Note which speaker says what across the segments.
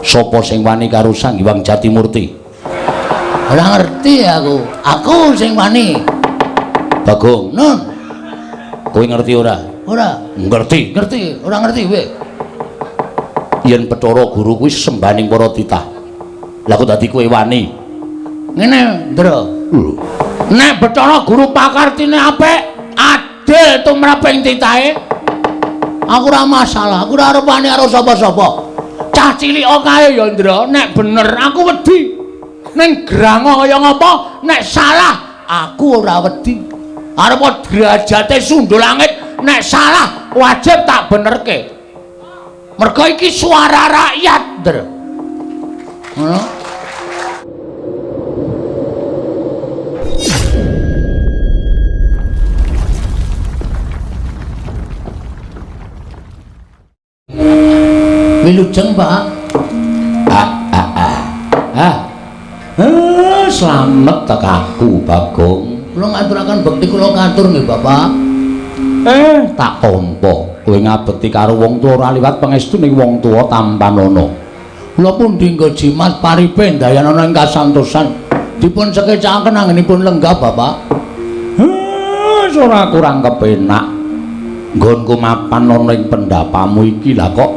Speaker 1: Sapa sing wani karo Sang Hyang Jatimurti?
Speaker 2: Ora ngerti aku. Aku sing wani.
Speaker 1: Bagong,
Speaker 2: Nun.
Speaker 1: kowe ngerti ora?
Speaker 2: Ora.
Speaker 1: Ngerti.
Speaker 2: Ngerti, ora ngerti kowe.
Speaker 1: Yen Bathara Guru kuwi sembaning para titah. Lah kok dadi kowe wani?
Speaker 2: Ngene, Ndra. Nek Bathara Guru pakartine apik, adil tumraping titahe. Aku ora masalah, aku ora arep wani karo sapa-sapa. Cah cilik kae ya, Ndra, nek bener aku wedi. Ning grango kaya ngapa, nek salah aku ora wedi. Arep derajate sundul langit, nek salah wajib tak benerke. Mergo iki suara rakyat, Ndra. Ngono. Wilujeng, Pak.
Speaker 1: Slamet tekaku, Bagong.
Speaker 2: Kula ngaturaken bekti kula katur nggih, Bapak.
Speaker 1: Tak tampa kowe ngabekti karo wong tuwa ora liwat pangestu ning wong tuwa tampanana.
Speaker 2: Kula pun dinggo jimat paripe dayanana ing kasantosan. Dipun sekecaken anggenipun lenggah, Bapak.
Speaker 1: Ora kurang kepenak. Nggonku mapan ana ing pendapamu iki lah kok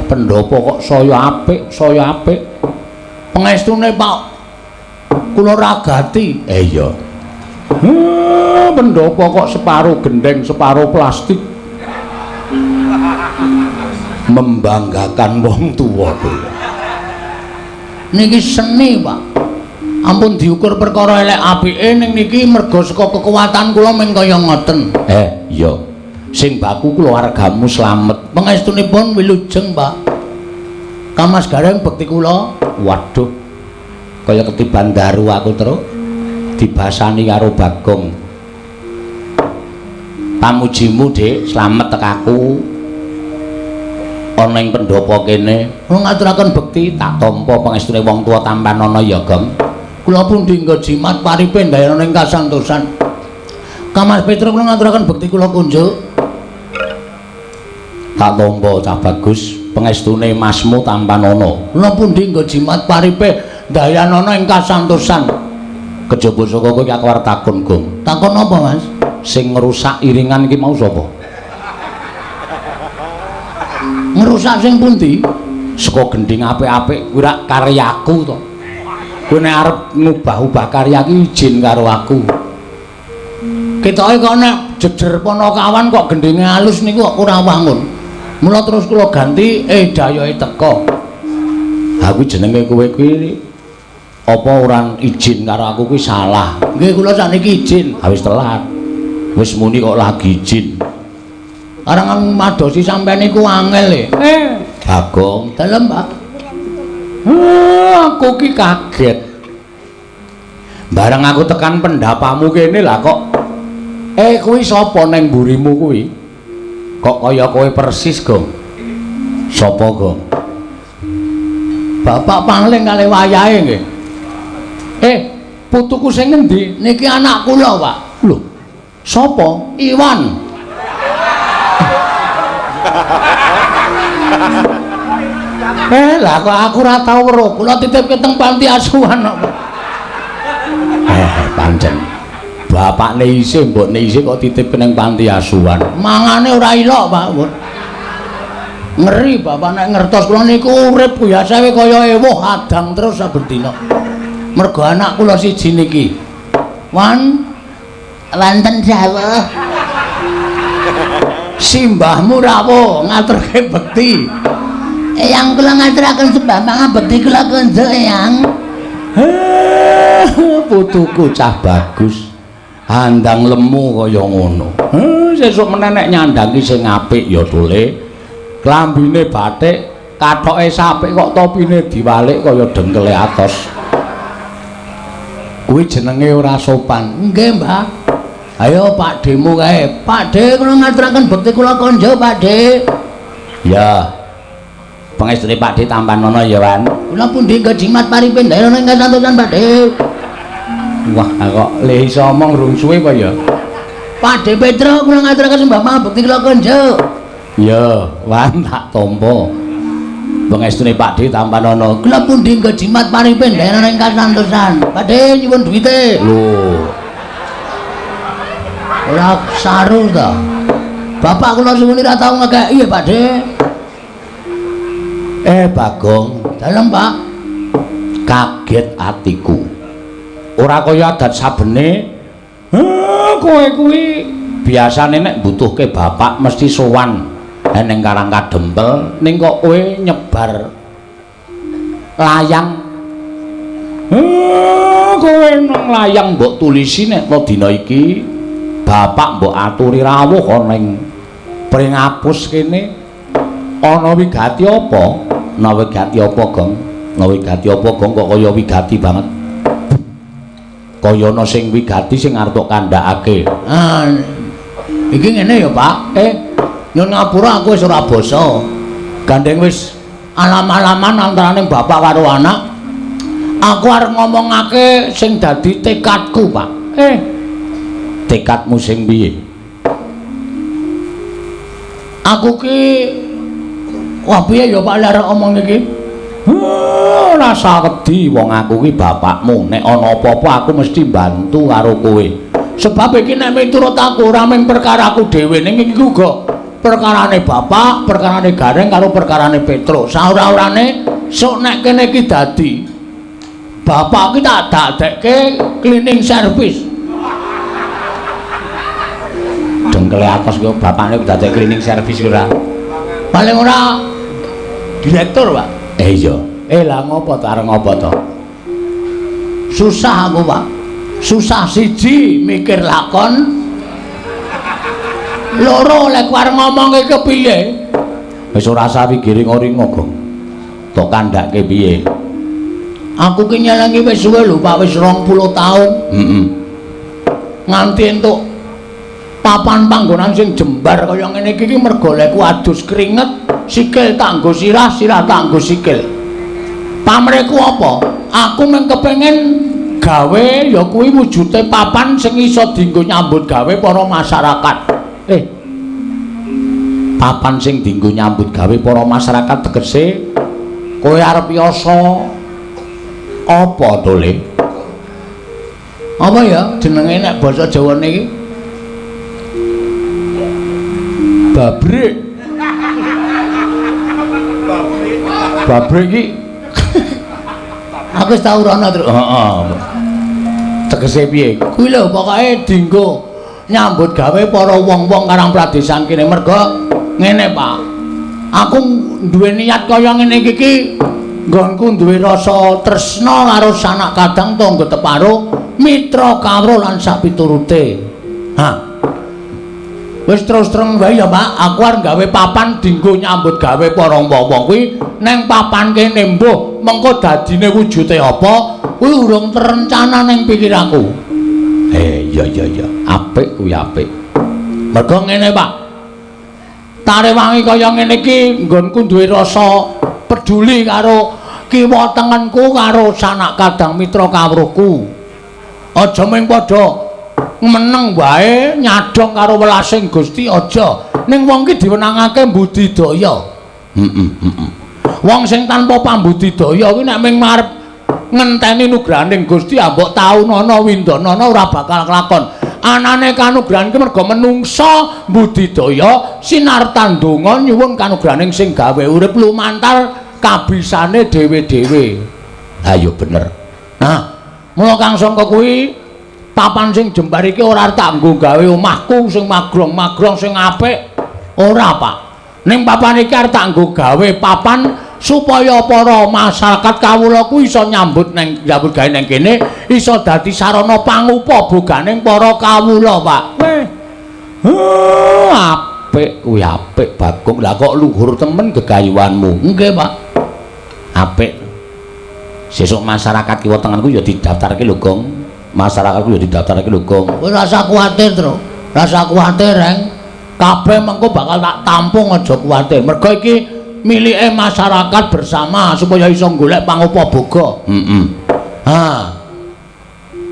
Speaker 1: pendopo kok saya apik.
Speaker 2: Pangestune, Pak, kula ragati.
Speaker 1: Iya. Pendopo kok separuh gendeng, separuh plastik. Membanggakan wong tuwa kuwi.
Speaker 2: Niki seni, Pak. Ampun diukur perkara elek apike ning niki merga saka kekuatan kula ming kaya ngoten.
Speaker 1: Iya. Sing baku keluargamu slamet.
Speaker 2: Pangestunipun wilujeng, Pak. Kamas gareng bekti kula.
Speaker 1: Waduh. Kaya ketiban daru aku terus dibasani karo Bagong. Pamujimu, Dik, slamet tekaku. Ana ing pendopo kene.
Speaker 2: Kula ngaturaken bekti
Speaker 1: Tak tampa pangestune wong tuwa tampanana ya, Gong.
Speaker 2: kula pun dinggo jimat paripe dayanana ing kasantosan. Kamas Petruk kula ngaturaken bekti kula kunjuk.
Speaker 1: Tak tampa cah bagus pangestune masmu tampanana.
Speaker 2: Kula pun dinggo jimat paripe dayanana ing kasantosan.
Speaker 1: Kejaba saka kowe iki aku arep takon, Gong.
Speaker 2: Takon apa, Mas?
Speaker 1: Sing ngrusak iringan iki mau sapa?
Speaker 2: Ngerusak sing pundi?
Speaker 1: Saka gending apik-apik kuwi rak karyaku to. Kowe nek arep ngubah-ubah karya iki izin karo aku.
Speaker 2: Ketoke kok nek jejer Panakawan kok gendinge alus niku kok ora wangun. Mula terus kula ganti dayoe teka.
Speaker 1: Aku jenenge kowe kuwi apa ora izin karo aku kuwi salah.
Speaker 2: Nggih kula sakniki izin.
Speaker 1: Wis telat. Wis muni kok lagi izin.
Speaker 2: Arangan madosi sampean niku angel e.
Speaker 1: Bagong,
Speaker 2: Dalem, Pak.
Speaker 1: aku ki kaget. Bareng aku tekan pendapamu kene lah kok kuwi sapa neng mburimu kuwi? Kok kaya kowe persis, Gong? Sapa, Gong?
Speaker 2: Bapak Pangling kali wayahe nggih. Putuku sing ngendi? Niki anak kula, Pak.
Speaker 1: Lho, sapa?
Speaker 2: Iwan. Lah kok aku ora tau weruh, kula titipke teng panti asuhan kok.
Speaker 1: Pancen. Bapakne isih, mbokne isih kok titip ning panti asuhan.
Speaker 2: Mangane ora ilok, Pak. Ngeri Bapak nek ngertos kula niku urip biasa wae kaya ewuh adang terus saben dina. Mergo anak kula siji niki. Wonten dawuh. Simbahmu rawuh ngaturke bekti. Eyang kula ngaturaken sembah pangabekti kula kunjuk, Eyang.
Speaker 1: Putuku cah bagus. Handang lemu kaya ngono. Sesuk meneh nek nyandangi sing apik ya tole. Klambine batik, kathoke sapik kok topine diwalik kaya dengkele atos. Kuwi jenenge ora sopan.
Speaker 2: Nggih, Mbah. Ayo Pak Demu kae. Pak De kula ngaturaken bekti kula konjo, Pak De.
Speaker 1: Ya. Pangestune Pak De tampanana ya, Wan.
Speaker 2: Kula pundi nggo jimat paripe daerah ing kasantosan, Pak De.
Speaker 1: Wah, kok le iso omong rung suwe apa ya?
Speaker 2: Pak De Petro kula ngaturaken sembah pangabekti kula konjo.
Speaker 1: Ya, Wan tak tampa. Pengestune Pakde Tampanono.
Speaker 2: Kula pundi nggo jimat paripin daerah ing kasantosan. Pakde nyuwun duwite.
Speaker 1: Lho.
Speaker 2: Ora saru to. Bapak kula suwuni ra tau ngekeki ya, Pakde.
Speaker 1: Bagong,
Speaker 2: dalem, Pak.
Speaker 1: kaget atiku. Ora kaya adat sabene. Kowe kuwi biasane nek butuhke bapak mesti sowan ning Karang Kadempel, ning kok kowe nyebar layang. Kowe nang layang mbok tulisi nek dina iki bapak mbok aturi rawuh ana ning Pringapus kene. Ana wigati apa? Ana wigati apa, Gong? Ana wigati apa, Gong, kok kaya wigati banget? Kaya ana sing wigati sing arep kandhakake.
Speaker 2: Iki ngene ya, Pak. Nyun ngapura aku wis ora basa.
Speaker 1: Gandeng wis
Speaker 2: Alam-alaman antaraning bapak karo anak. Aku arep ngomongake sing dadi tekadku, Pak.
Speaker 1: Tekadmu sing piye?
Speaker 2: Aku ki wah piye ya Pak arek omong iki?
Speaker 1: Rasa wedi wong aku ki bapakmu. Nek ana apa-apa aku mesti bantu karo kowe.
Speaker 2: Sebab iki nek miturut aku ora mung perkaraku dhewe ning iki uga perkarane bapak, perkarane Gareng karo perkarane Petro. Saora-orane sok nek kene iki dadi bapak ki tak dadekke cleaning service.
Speaker 1: Dengkele atos kok bapakne dadi cleaning service ora.
Speaker 2: Paling ora direktur, Pak.
Speaker 1: Iya. Lah ngopo to arep ngopo to?
Speaker 2: Susah aku, Pak. Susah siji mikir lakon. Loro lek arep ngomongke kepiye?
Speaker 1: Wis ora usah pikir ngoringo, Gong. Tok kandhake piye?
Speaker 2: Aku ki nyelengi wis suwe lho, Pak, wis 20 taun. Nganti entuk papan panggonan sing jembar kaya ngene iki mergo lekku adus keringet, sikil tak nggo sirah, sirah tak nggo sikil. Pamreku apa? Aku mung kepengin gawe ya kuwi wujude papan sing iso dienggo nyambut gawe para masyarakat.
Speaker 1: Papan sing dienggo nyambut gawe para masyarakat tegese kowe arep yasa apa to, Le?
Speaker 2: Apa ya jenenge nek basa Jawane iki?
Speaker 1: Babrik. Babrik iki
Speaker 2: aku wis tau rono, Truk.
Speaker 1: Heeh. Tegese piye?
Speaker 2: Kuwi lho pokoke dienggo nyambut gawe para wong-wong Karang Pradesan kene merga ngene, Pak. Aku duwe niat kaya ngene iki nggonku duwe rasa tresna karo sanak kadang tangga teparo, mitra kawruh lan sapiturute. Wis terus terang wae ya, Pak. Aku arep gawe papan dienggo nyambut gawe para wong-wong kuwi neng papan kene mbuh mengko dadine wujude apa kuwi urung terencana ning pikiranku.
Speaker 1: Iya. Apik kuwi apik.
Speaker 2: Mergo ngene, Pak. Tarewangi kaya ngene iki nggonku duwe rasa peduli karo kiwa tengenku karo sanak kadang mitra kawruhku. Aja mung padha meneng wae nyadong karo welasing Gusti, aja. Ning wong ki diwenangake budidaya. Wong sing tanpa pambudidaya kuwi nek mung marep ngenteni nugrahaning Gusti ambok taunana windanana ora bakal kelakon. Anane kanugrahan ki mergo menungsa budidaya sinartan donga nyuwun kanugrahaning sing gawe urip lumantar kabisane dhewe-dhewe.
Speaker 1: Ha yo bener.
Speaker 2: Nah, mula Kang Sangka kuwi papan sing jembar iki ora tak nggo gawe omahku sing magrong-magrong sing apik. Ora, Pak. Ning papan iki arep tak nggo gawe papan supaya para masyarakat kawula ku iso nyambut gawe nang kene, iso dadi sarana pangupaboganing para kawula, Pak.
Speaker 1: Apik kuwi apik, Bagong. Lah kok luhur temen gegayuhanmu.
Speaker 2: Nggih, Pak.
Speaker 1: Apik. Sesuk masyarakat kiwa tengenku ya didaftarke lho, Gong. Masyarakatku ya didaftarke lho, Gong.
Speaker 2: Kowe ora usah kuwatir, Tru. Ora usah kuwatir, Reng. Kabeh mengko bakal tak tampung, aja kuwatir. Mergo iki milike masyarakat bersama supaya iso golek pangupaboga.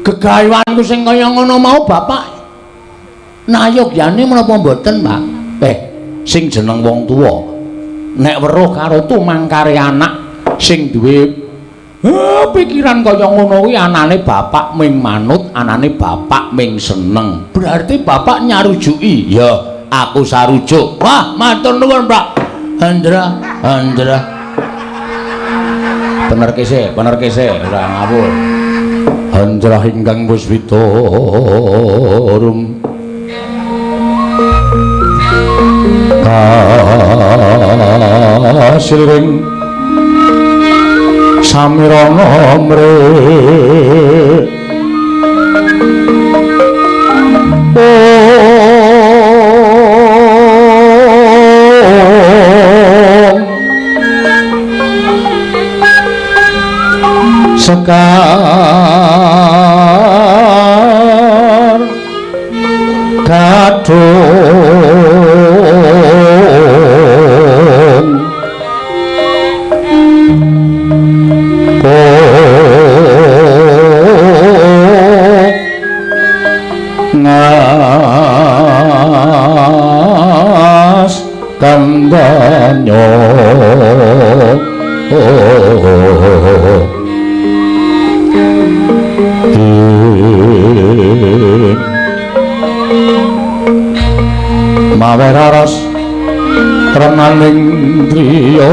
Speaker 2: Gegayuhanku sing kaya ngono mau Bapak nayogyane menapa mboten, Pak?
Speaker 1: Sing jeneng wong tuwa nek weruh karo tumangkare anak sing duwe pikiran kaya ngono kuwi anane bapak ming manut, anane bapak ming seneng. Berarti bapak nyarujuki. Ya, aku sarujuk. Wah, matur nuwun, Pak. Andra. Bener kese, ora ngawur. Andra ingkang puspita rum. Kasiring samirana mre sekar kadung ngas kandanyo maweraras trenaning driya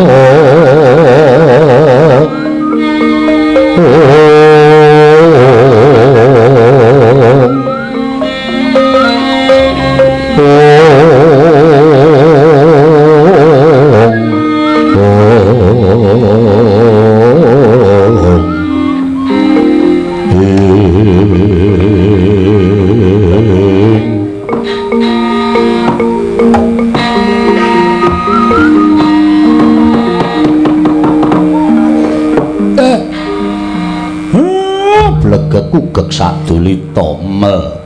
Speaker 1: kugek sadulita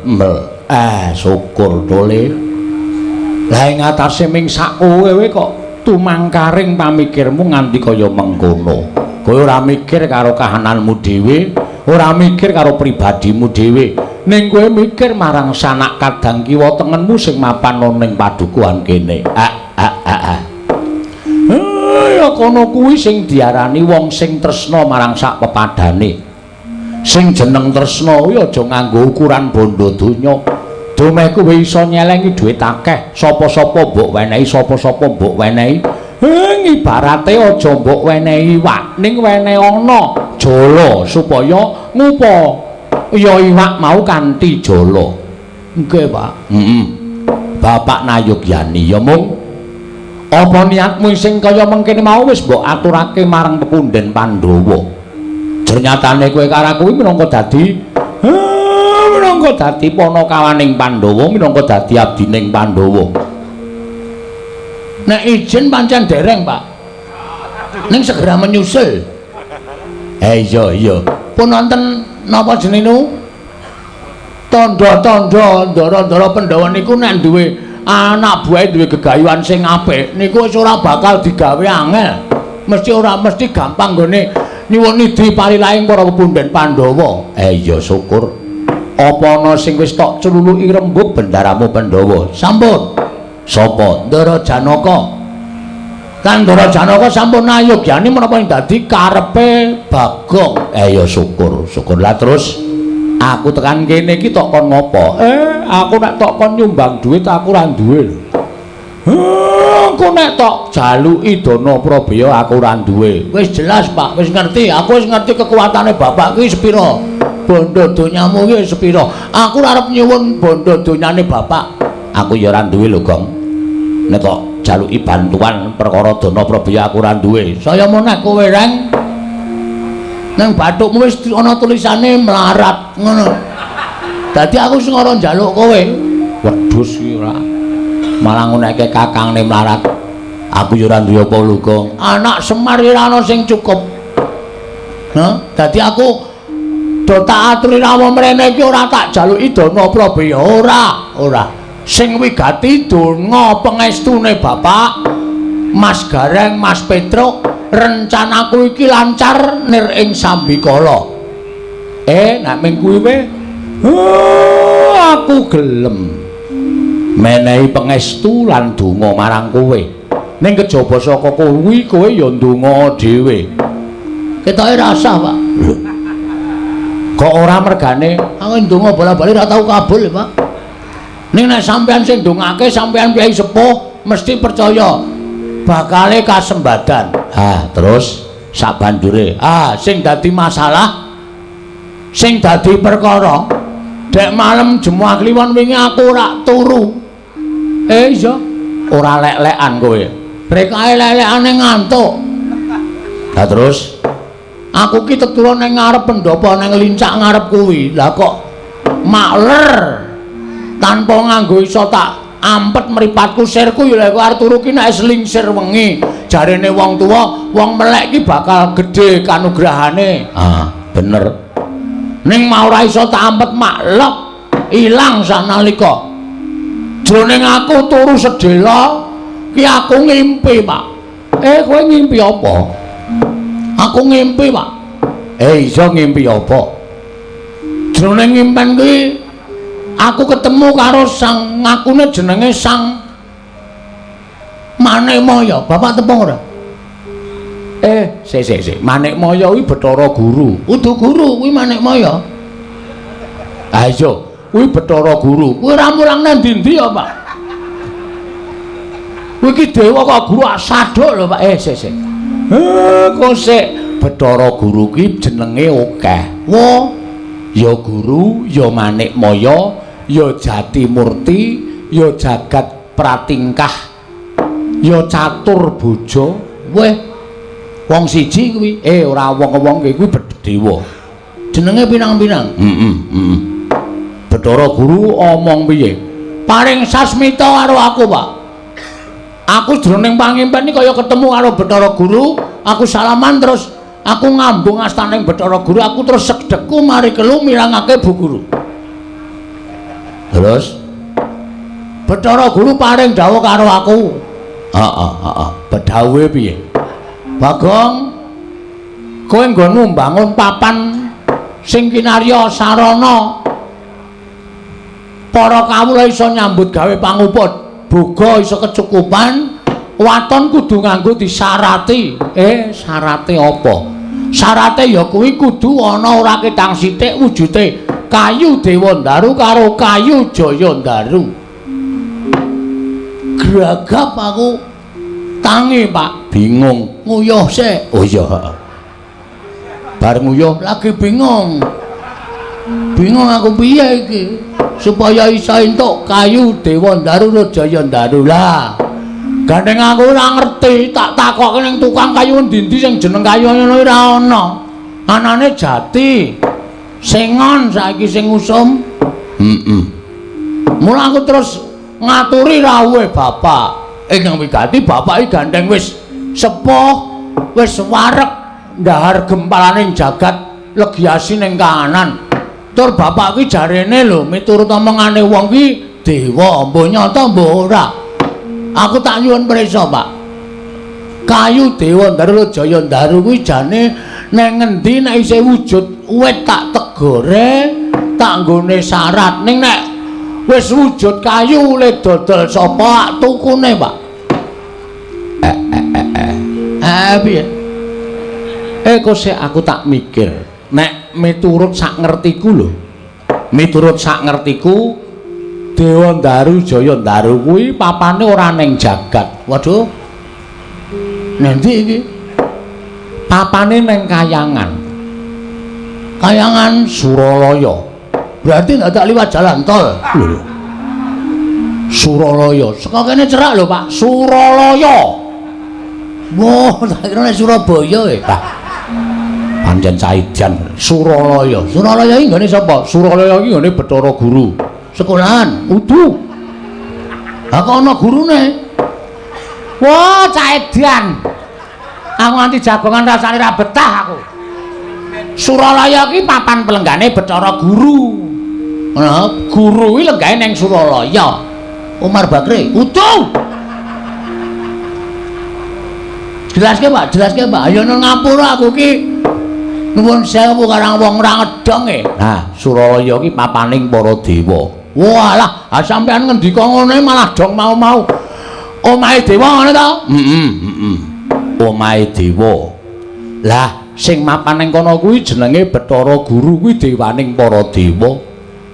Speaker 1: mel syukur dole lah ing atase ming sak kowe kok tumangkaring pamikirmu nganti kaya mengkono kowe ora mikir karo kahananmu dhewe ora mikir karo pribadimu dhewe ning kowe mikir marang sanak kadang kiwa tengenmu sing mapan ning padukuhan kene ya kono kuwi sing diarani wong sing tresna marang sak pepadane sing jeneng tresna kuwi aja nganggo ukuran bondo donya. Domeh kowe iso nyelengi dhuwit akeh, sapa-sapa mbok wenehi, sapa-sapa mbok wenehi. Ibarate aja mbok wenehi iwak, ning wenehi ana jala supaya ngupa ya iwak mau kanthi jala. Nggih, Pak. Bapak Nayogyani ya mung apa niatmu sing kaya mengkene mau wis mbok aturake marang pepundhen Pandhawa. Ternyatane kowe karo kuwi minangka dadi panakawaning Pandhawa, minangka dadi abdining Pandhawa. Nek izin pancen dereng, Pak. Ning segera menyusul. Iya. Pun wonten napa jenenge? Tandha-tandha ndara-ndara Pandhawa niku nek duwe anak buahe duwe gegayuhan sing apik, niku wis ora bakal digawe angel. Mesti gampang nggone nyuwun idhi parilaing para pepundhen Pandhawa. Iya syukur. Apa ana sing wis tok cululuki rembug bendaramu Pandhawa? Sampun. Sapa? Ndara Janaka. Kan Ndara Janaka sampun nayogyani menapa ing dadi karepe Bagong. Iya syukur. Lah terus aku tekan kene iki tok kon ngopo? Aku nek tok kon nyumbang dhuwit aku ora duwe lho. Aku nek tok jaluki dana Prabaya aku ora duwe. Wis jelas, Pak, wis ngerti. Aku wis ngerti kekuatane bapak kuwi sepira. Bondo donyamu kuwi sepira. Aku arep nyuwun bondo donyane bapak. Aku ya ora duwe lho, Gong. Nek tok jaluki bantuan perkara dana Prabaya aku ora duwe. Saya meneh kowe reng. Nang bathukmu wis ana tulisane melarat ngono. Dadi aku sing ora njaluk kowe. Wedhus iki ora. Malah nguneke kakangne melarat. Aku yo ora duwe apa luka. Anak Semar ora ana sing cukup. Dadi aku do tak aturi rawa mrene iki ora tak jaluki dana Prabaya, ora. Sing wigati donga pangestune Bapak Mas Gareng, Mas Petruk, rencanaku iki lancar nir ing Sambikala. Nek ming kuwi aku gelem menehi pangestu lan donga marang kowe. Ning kejaba saka kuwi kowe ya ndonga dhewe.
Speaker 2: Ketoke rasa, Pak.
Speaker 1: Kok ora mergane
Speaker 2: Aku ndonga bola-bali ora tau kabul, Pak. Ning nek sampean sing ndongake sampean piyai sepuh mesti percaya bakale kasembadan.
Speaker 1: Terus sabanjure
Speaker 2: Sing dadi masalah sing dadi perkara dek malam Jemuah Kliwon wingi aku ora turu. Iya,
Speaker 1: ora lek-lekan kowe.
Speaker 2: Brekae lelekane ngantuk.
Speaker 1: Terus
Speaker 2: Aku ki tetula ning ngarep pendopo ning lincak ngarep kuwi. Lah kok makler tanpa nganggo iso tak ampet mripatku sirku ya lek arep turu ki nek slingsir wengi. Jarene wong tuwa, wong melek ki bakal gedhe kanugrahane.
Speaker 1: Bener.
Speaker 2: Ning mau ora iso tak ampet maklek ilang sanalika. Jroning aku turu sedhela ki aku ngimpi, Pak.
Speaker 1: Kowe ngimpi apa?
Speaker 2: Aku ngimpi, Pak.
Speaker 1: Iso ngimpi apa?
Speaker 2: Jroning ngimpen kuwi aku ketemu karo sang ngakune jenenge Sang Manikmaya. Bapak tepung ora?
Speaker 1: Sik. Manikmaya kuwi Bathara Guru.
Speaker 2: Udu guru kuwi Manikmaya.
Speaker 1: Iya, kuwi Bathara Guru.
Speaker 2: Kuwi ora mulang nang ndi-ndi ya, Pak? Kuwi ki dewa kok guru saduk lho, Pak.
Speaker 1: Sik. Kok sik Bathara Guru ki jenenge akeh.
Speaker 2: Wo,
Speaker 1: ya Guru, ya Manikmaya, ya Jatimurti, ya Jagat Pratingkah, ya Catur Boja.
Speaker 2: weh,
Speaker 1: Wong siji kuwi, ora wong-wong kuwi dewa.
Speaker 2: jenenge pinang-pinang.
Speaker 1: Bathara Guru omong piye?
Speaker 2: Paring sasmita karo aku, Pak. Aku jroning pangimpen iki kaya ketemu karo Bathara Guru, aku salaman terus aku ngambung astaning Bathara Guru, aku terus segdeku mari kelu mirangake Bu Guru.
Speaker 1: Terus
Speaker 2: Bathara Guru paring dawuh karo aku.
Speaker 1: Bedhawe piye?
Speaker 2: Bagong, kowe nggonmu mbangun papan sing kinarya sarana para kawula iso nyambut gawe panguput, boga iso kecukupan, waton kudu nganggo disarati. Sarate apa? Sarate ya kuwi kudu ana ora ketang sithik wujude kayu Dewandaru karo kayu Jayandaru. Gragap aku tangi, Pak.
Speaker 1: Bingung.
Speaker 2: Nguyuh sik.
Speaker 1: Oh iya. Bar nguyuh
Speaker 2: Lagi bingung. Bingung aku piye iki supaya iso entuk kayu Dewandaru karo Jayandaru. Lah, gandeng aku ora ngerti, tak takokke ning tukang kayu endi-endi sing jeneng kayu ngono ora ana. Anane jati. Sengon saiki sing usum. Mula aku terus ngaturi rawuhe bapak. Ingkang wigati bapak iki gandeng wis sepuh, wis wareg ndahar gempalaning jagat legiasi ning kahanan. Tur bapak ki jarene lho miturut omongane wong ki dewa, mbok nyata mbok ora. Aku tak nyuwun prisa, Pak. Kayu Dewandaru Jayandaru kuwi jane neng ngendi nek isih wujud wit tak tegore, tak nggone syarat. Ning nek wis wujud kayu le dodol sapa tukune, Pak? Piye?
Speaker 1: Kok sik aku tak mikir. Nek miturut sak ngertiku lho. Miturut sak ngertiku Dewandaru Jayandaru kuwi papane ora ning jagat.
Speaker 2: Waduh. Nanti iki
Speaker 1: Papane ning Kayangan.
Speaker 2: Kayangan
Speaker 1: Suralaya.
Speaker 2: berarti ndak tak liwat jalan tol.
Speaker 1: Lho. Suralaya.
Speaker 2: Saka kene cerak lho, Pak.
Speaker 1: Suralaya.
Speaker 2: Wah, tak kira nek Surabaya
Speaker 1: Pancen caidan Suralaya.
Speaker 2: Suralaya iki nggone sapa?
Speaker 1: Suralaya iki nggone Bathara Guru.
Speaker 2: Sekolahan.
Speaker 1: Udu.
Speaker 2: Lah kok ana gurune?
Speaker 1: Wah, caidan. Aku nganti jagongan rasane ra betah aku. Suralaya ki papan pelenggane Bathara Guru.
Speaker 2: Ana
Speaker 1: Guru kuwi lenggane ning Suralaya.
Speaker 2: Umar Bakri.
Speaker 1: Udu.
Speaker 2: Jelaske, Pak. Ayo nang ngapura aku ki nuwun sewu karang wong ora ngedong e.
Speaker 1: Nah, Suralaya ki papaning para dewa.
Speaker 2: Walah, sampean ngendika ngene malah dong mau-mau. omahe dewa ngono to?
Speaker 1: Omahe dewa. Lah, sing mapan ning kono kuwi jenenge Bathara Guru kuwi dewaning para dewa.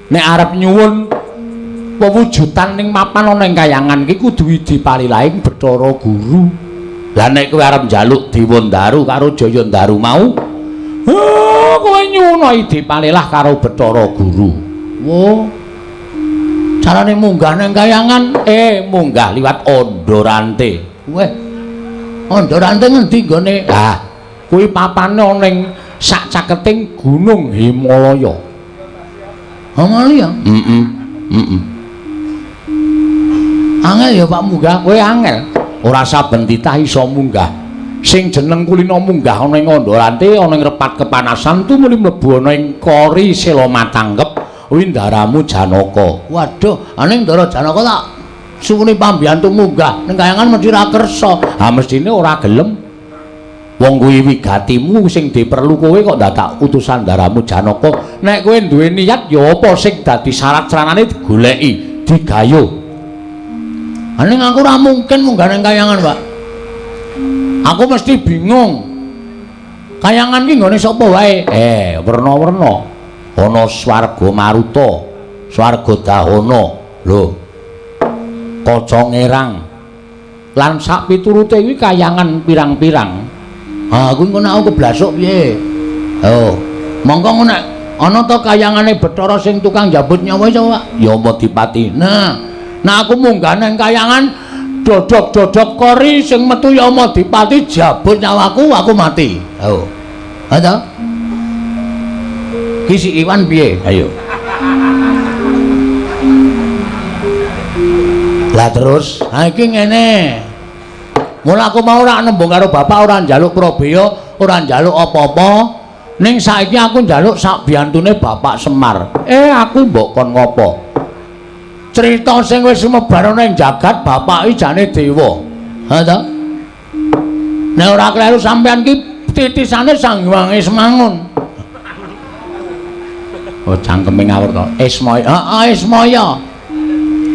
Speaker 1: Nek arep nyuwun pewujudan ning mapan ana ing kayangan iki kudu dipalilaing Bathara Guru. Lah nek kowe arep njaluk Dewa Ndaru karo Jaya Ndaru mau, kowe nyuwun dipalilah karo Bathara Guru.
Speaker 2: Wo. Carane munggah ning kayangan
Speaker 1: munggah liwat Andorante.
Speaker 2: Weh. Andorante ngendi gone?
Speaker 1: Ah, kuwi papane ana ning sak caketing Gunung Himalaya.
Speaker 2: Himalaya? Angel ya Pak munggah,
Speaker 1: kowe angel. Ora saben titah iso munggah. Sing jeneng kulina munggah ana ing Andorante, ana ing repat kepanasan tu muli mlebu ana ing Kori Sela Matanggep. Kuwi ndaramu Janaka.
Speaker 2: Waduh, aning Ndara Janaka tak suwune pambiyantu munggah ning kayangan mesti ra kersa.
Speaker 1: Ha mestine ora gelem. Wong kuwi wigatimu sing diperlu kowe kok dadak utusan ndaramu Janaka. Nek kowe duwe niat ya apa sing dadi syarat sranane digoleki, digayo.
Speaker 2: Aning aku ora mungkin munggah ning kayangan, Pak. Aku mesti bingung. Kayangan ki nggone sapa wae?
Speaker 1: Werna-werna. Ana swarga Maruta, swarga Dahana, lho. Kaca Ngerang. Lan sak piturute kuwi kayangan pirang-pirang.
Speaker 2: Aku engko nek aku keblasuk piye? Oh, monggo nek ana ta kayangane Bathara sing tukang jabut nyawa iso, Pak?
Speaker 1: Ya Madipati.
Speaker 2: Nah aku munggah nang kayangan dodok-dodok Kori sing metu ya Madipati jabut nyawaku, aku mati. Oh. Ada? Ki si Iwan piye?
Speaker 1: Ayo. Lah terus,
Speaker 2: iki ngene. Mula aku mau ora nembung karo bapak, ora njaluk Prabaya, ora njaluk apa-apa. Ning saiki aku njaluk sak biyantune Bapak Semar.
Speaker 1: Aku mbok kon ngopo?
Speaker 2: Crita sing wis sumebar ana ing jagat bapak iki jane dewa. Ha ta? Nek ora kleru sampean ki titisane Sang Hyang Ismangun.
Speaker 1: Oh, cangkeme ngawur to.
Speaker 2: Ismaya. Heeh, Ismaya.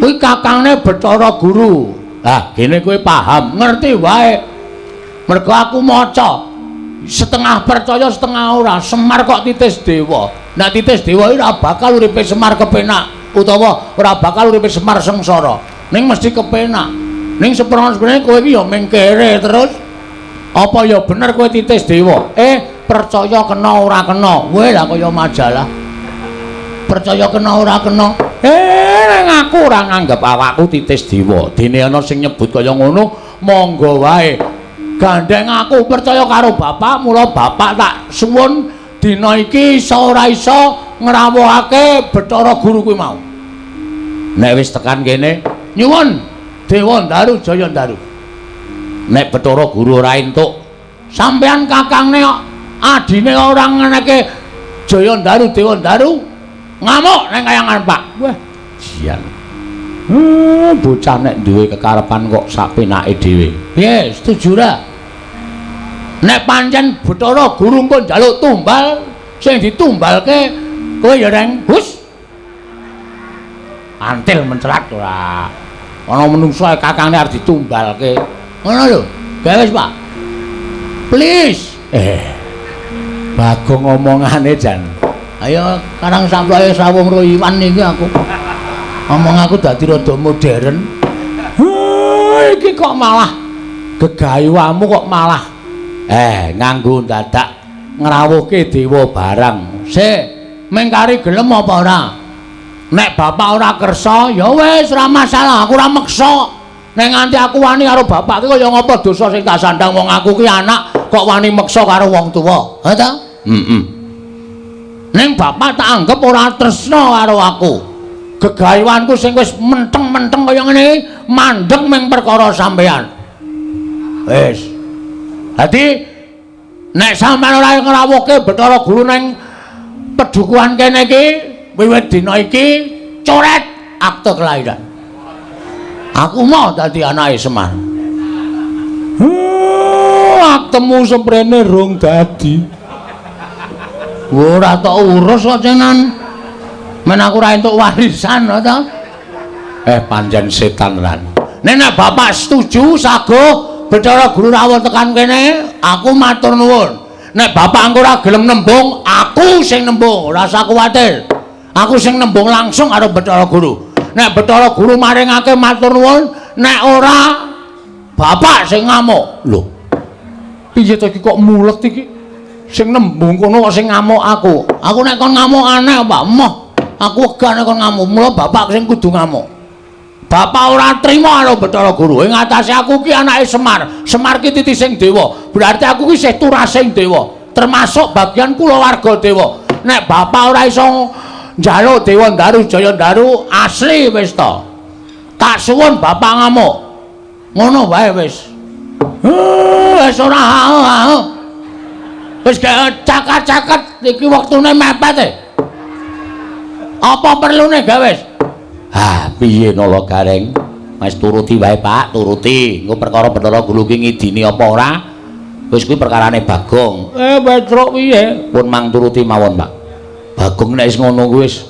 Speaker 2: Kuwi kakangne Bathara Guru.
Speaker 1: Lah, kene kowe paham,
Speaker 2: ngerti wae. Mergo aku maca setengah percaya setengah ora. Semar kok titis dewa. Nek titis dewa iki ora bakal uripe Semar kepenak utawa ora bakal uripe Semar sengsara. Ning mesti kepenak. Ning seprene kowe iki ya mengkere terus. Apa ya bener kowe titis dewa? Percaya kena ora kena. Weh lah kaya majalah. Percaya kena ora kena.
Speaker 1: Ning aku ora nganggep awakku titis dewa. Dene ana sing nyebut kaya ngono, monggo wae. Gandeng aku percaya karo bapak, mula bapak tak suwun dina iki iso ora iso ngrawuhake Bathara Guru kuwi mau. Nek wis tekan kene, nyuwun Dewa Ndaru Jaya Ndaru. Nek Bathara Guru ora entuk, sampean kakangne kok adine ora ngeneke Jaya Ndaru Dewa Ndaru. Ngamuk neng kayangan Pak. Wah, jian. Bocah nek duwe kekarepan kok sapenake dhewe.
Speaker 2: Piye, setuju ra? Nek pancen Bathara Guru pun njaluk tumbal, sing ditumbalke kowe ya neng hus. Antil mencelat ora. Ana menungso kakange arep ditumbalke. Ngono lho. Wis, Pak. Please.
Speaker 1: Bagong omongane jan.
Speaker 2: Ayo karang samploke sawung ro Iwan iki aku. Omong aku dadi rada modern.
Speaker 1: Iki kok malah gegayuhmu kok malah nganggo dadak ngrawuhke dewa barang.
Speaker 2: Sik, mengkari gelem apa ora? Nek bapak ora kersa, ya wis ora masalah, aku ora meksa. Nek nganti aku wani karo bapak ki kaya ngapa dosa sing tak sandang wong aku ki anak kok wani meksa karo wong tuwa. Ha ta? Ning bapak tak anggap ora tresna karo aku. Gegayuhanku sing wis menteng-menteng kaya ngene iki mandeg ming perkara sampean. Wis. Dadi nek sampean ora ngrawuhke Bathara Guru ning pedukuhan kene iki wiwit dina iki coret akte kelahiran. Aku mau dadi anake Semar.
Speaker 1: Aktemu semprene rong dadi.
Speaker 2: Ora tok urus kok cenan. Men aku ora entuk warisan to.
Speaker 1: Pancen setan ran.
Speaker 2: Nek bapak setuju sago Bathara Guru rawuh tekan kene, aku matur nuwun. Nek bapak engko ora gelem nembung, aku sing nembung, ora usah kuwatir. Aku sing nembung langsung karo Bathara Guru. Nek Bathara Guru maringake matur nuwun, nek ora bapak sing ngamuk. Lho. Piye to iki kok mulet iki? Sing nembung kono kok sing ngamuk aku. Aku nek kon ngamuk aneh Pak, emoh. Aku wegah nek kon ngamuk, mula bapak sing kudu ngamuk. Bapak ora trima karo Bathara Guru. Ing atase aku ki anake Semar. Semar ki titi sing dewa. Berarti aku ki isih turasing dewa. Termasuk bagian kulawarga dewa. Nek bapak ora iso njaluk Dewa Daru Jaya Daru asli wis to. Tak suwun bapak ngamuk. Ngono wae wis. Wis ora wis cakat-cakat iki wektune mepet e. Apa perlune gawe wis? Piye Nala Gareng? Wis turuti wae Pak, turuti. Engko perkara Bathara Guru ki ngidini apa ora? Wis kuwi perkarane Bagong. Petruk piye? Pun mang turuti mawon, Pak. Bagong nek wis ngono kuwi wis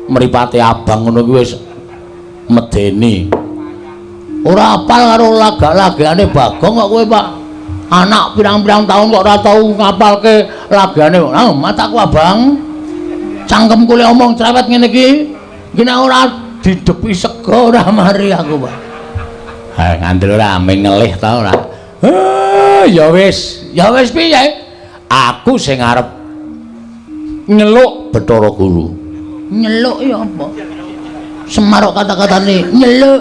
Speaker 2: mripate abang ngono kuwi wis medeni. Ora apal karo laga-lagane Bagong kok kowe, Pak. Anak pirang-pirang tahun kok ora tau ngapalke lagane. Mataku abang. Cangkemku le omong cerewet ngene iki. Iki nek ora didepi sego ora mari aku, Pak. Ha ngandel ora ameng ngelih ta ora. Ya wis piye? Aku sing arep nyeluk Bathara Guru. Nyeluk ya apa? Semar kata-katane nyeluk.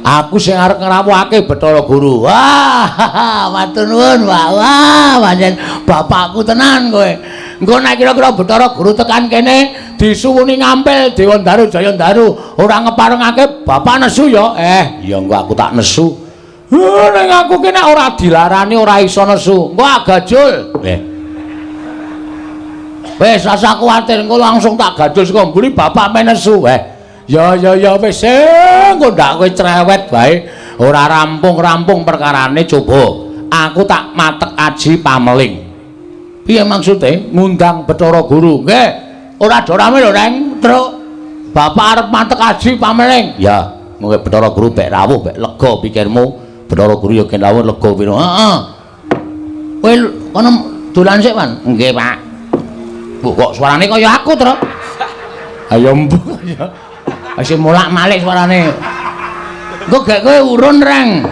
Speaker 2: Aku sing arep ngrawuhake Bathara Guru. Wah, matur nuwun, Pak. Wah, pancen bapakku tenan kowe. Engko nek kira-kira Bathara Guru tekan kene disuwuni ngampil Dewa Daru Jaya Daru ora ngeparengake bapak nesu ya. Ya engko aku tak nesu. Ning aku ki nek ora dilarani ora iso nesu. Engko agajul. Wis rasa kuwatir engko langsung tak gajul saka mburi bapak men nesu. Ya wis engko ndak kowe cerewet bae. Ora rampung-rampung perkarane coba. Aku tak matek aji pameling. Piye maksude ngundang Bathara Guru? Nggih. Ora dorame lho, Reng. Truk. Bapak arep matek aji pameling. Ya, mengke Bathara Guru bek rawuh, bek lega pikirmu. Bathara Guru ya ken rawuh lega pira. Heeh. Kowe kono dolan sik, Pan? Nggih, Pak. Bu, kok suarane kaya aku, Truk? Ayo mbok ya. Wis mulak-malik suarane. Engko gek kowe urun, Reng.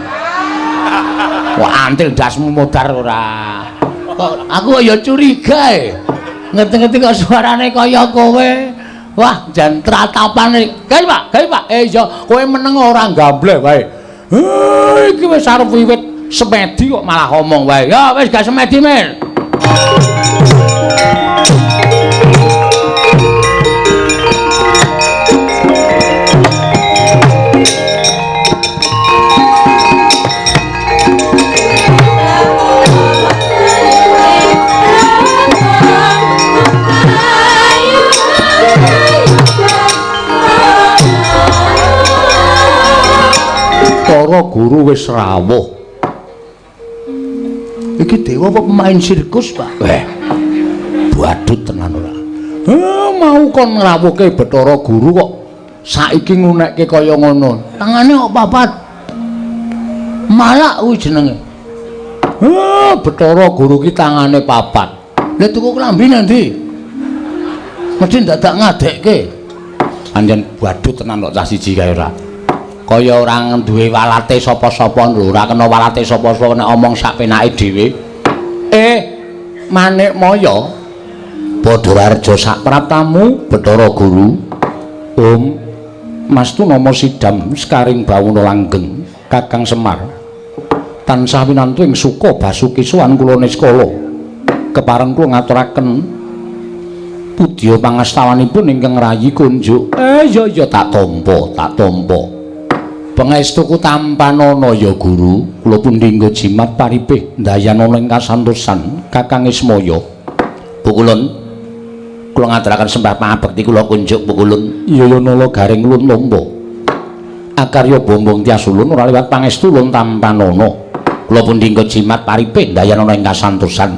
Speaker 2: Wah, antil dasmu modar ora. Kok aku ya curiga ngerti-ngerti kok suarane kaya kowe. Wah, jan tratapane. Gawe Pak. Iya, kowe meneng ora gambleh wae. Iki wis arep wiwit semedi kok malah ngomong wae. Ya wis gak semedi, Men. Bathara Guru wis rawuh. Iki dewa apa pemain sirkus, Pak? Badut tenan ora. Mau kon ngrawuhke Bathara Guru kok saiki ngunekke kaya ngono. Tangane kok papat. Malak kuwi jenenge. Bathara Guru ki tangane papat. Lah tuku klambi ndi? Mesti dadak ngadekke. Anjen badut tenan kok cah siji kae ora. Kaya ora duwe walate sapa-sapa lho, ora kena walate sapa-sapa nek omong sak penake dhewe. Manik Maya Badawarja sak praptamu Bathara Guru. Mastu nama Sidam Sekaring Bawuna Langgeng Kakang Semar. Tansah winantu ing suka Basuki sowan kula Niskala. Kepareng kula ngaturaken pudya pangastawanipun ingkang rayi kunjuk. Ya tak tampa. Pangestuku tampanana ya Guru, kula pundi nggo jimat paripih ndayanana ing kasantosan Kakang Ismaya. Pukulun kula ngaturaken sembah pangabekti kula kunjuk Pukulun. Iya Nala Gareng Lun Lomba. Akarya bombong tiasulun ora liwat pangestu Lun tampanana. Kula pundi nggo jimat paripih ndayanana ing kasantosan.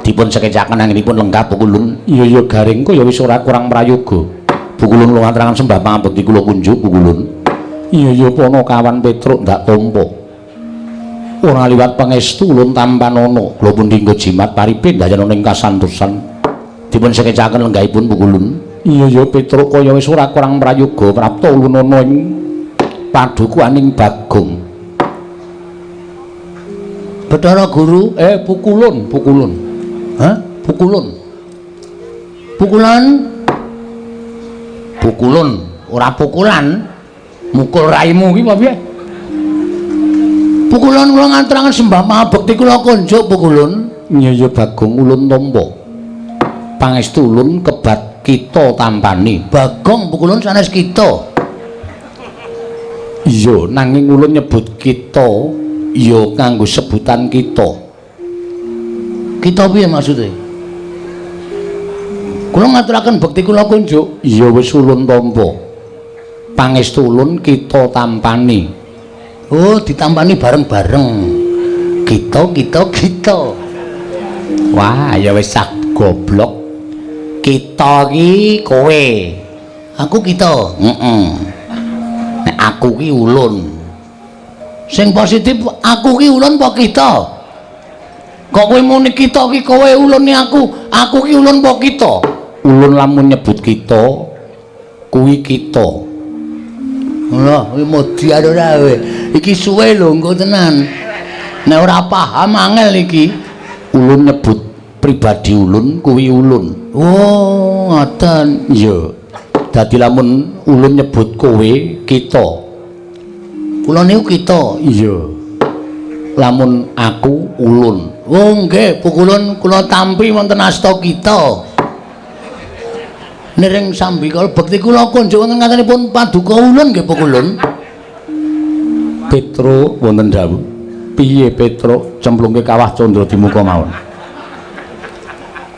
Speaker 2: Dipun sekecaken anggenipun lenggah Pukulun. Iya Gareng kaya wis ora kurang prayoga. Pukulun kula ngaturaken sembah pangabekti kula kunjuk Pukulun.
Speaker 1: Iya Panakawan Petruk ndak tampa. Ora liwat pangestu ulun Tampanana, kula pun dinggo jimat paripin dayana ing kasantosan. Dipun sekecaken lenggahipun pukulun. Iya Petruk kaya wis ora kurang prayoga prapta ulun ana ing padukuaning Bagong.
Speaker 2: Bathara Guru,
Speaker 1: pukulun.
Speaker 2: Hah?
Speaker 1: Pukulun.
Speaker 2: Pukulun, ora pukulan. Mukul raimu iki apa piye? Pukulun kula ngaturaken sembah mabekti kula konjuk pukulun.
Speaker 1: Iya Bagong ulun tampa. Pangestu ulun kebat kita tampani.
Speaker 2: Bagong pukulun sanes kita.
Speaker 1: Iya, nanging ulun nyebut kita ya kanggo sebutan kita.
Speaker 2: Kita piye maksude? Kula ngaturaken bekti kula kunjuk.
Speaker 1: Iya wis ulun tampa. Pangestu ulun kita tampani.
Speaker 2: Oh, ditampani bareng-bareng. Kita.
Speaker 1: Wah, ya wis sak goblok. Kita ki kowe.
Speaker 2: Aku kita.
Speaker 1: Nek aku ki ulun.
Speaker 2: Sing positif aku ki ulun apa kita? Kok kowe muni kita ki kowe ulune aku ki ulun apa kita?
Speaker 1: Ulun lamun nyebut kita kuwi kita.
Speaker 2: Lha, kowe modi ora kowe. Iki suwe lho engko tenan. Nek ora paham angel iki.
Speaker 1: Ulun nyebut pribadi ulun kuwi ulun.
Speaker 2: Oh, ngoten.
Speaker 1: Iya. Dadi lamun ulun nyebut kowe kita.
Speaker 2: Kula niku kita.
Speaker 1: Iya. Lamun aku ulun.
Speaker 2: Oh, nggih, pukulun kula tampi wonten asta kita. Nering sambikala bekti kula konjuk wonten ngatenipun paduka ulun nggih pukulun.
Speaker 1: Petruk wonten dawuh. Piye Petruk cemplungke kawah Candra Dimuka mawon?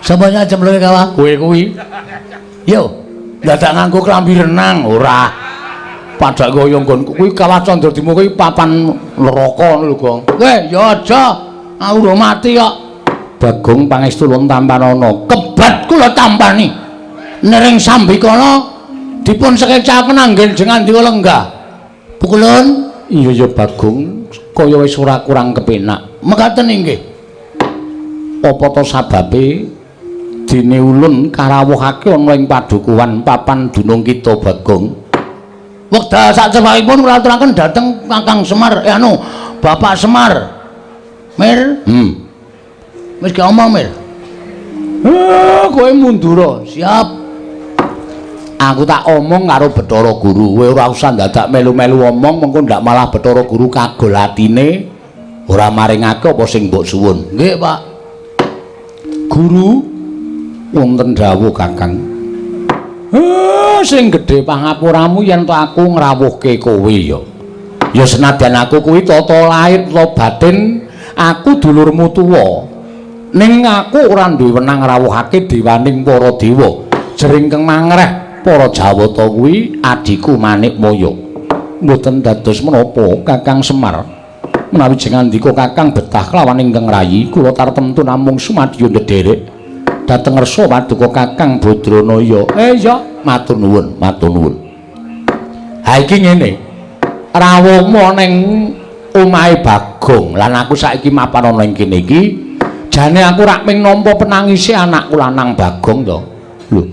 Speaker 2: Sapa sing cemplungke kawah?
Speaker 1: Kowe kuwi.
Speaker 2: Yo, dadak nganggo klambi renang ora.
Speaker 1: Padak goyong nggonku kuwi kawah Candra Dimuka iki papan neraka lho, Gong.
Speaker 2: Kowe ya aja awuh mati kok.
Speaker 1: Bagong pangestu ulun Tampanana.
Speaker 2: Kebat kula tampani. Nering sambikala dipun sekecaken anggen jengan diwa lenggah. Pukulun.
Speaker 1: Iya ya Bagong, kaya wis ora kurang kepenak.
Speaker 2: Mekaten inggih.
Speaker 1: Apa to sababe dene ulun karawuhake ana ing padukuhan papan dunung kita Bagong?
Speaker 2: Wekdal sak cepakipun kula aturaken dhateng Kakang Semar, Bapak Semar. Mir. Wis ge omong, Mir.
Speaker 1: Kowe mundur.
Speaker 2: Siap.
Speaker 1: Aku tak omong karo Bathara Guru, kowe ora usah dadak melu-melu omong mengko ndak malah Bathara Guru kagol atine ora maringake apa sing mbok suwun.
Speaker 2: Nggih, Pak.
Speaker 1: Guru wonten dawuh Kakang. Sing gedhe pangapuramu yen to aku ngrawuhke kowe ya. Ya senadyan aku kuwi tata lair tata batin aku dulurmu tuwa. Ning aku ora duwe wenang ngrawuhake dewaning para dewa. Jering keng mangreh para Jawata kuwi adiku Manikmaya. Mboten dados menapa Kakang Semar. Menawi jenengan ndika Kakang betah kelawan ingkang rayi, kula tartemtu namung sumadya ndederek dhateng ngersa paduka Kakang Badranaya. Ya, matur nuwun, matur nuwun. Ha iki ngene. Rawuhmu ning omahe Bagong, lan aku saiki mapan ana ing kene iki, jane aku rak ming nampa penangise anakku lanang Bagong to. Lho.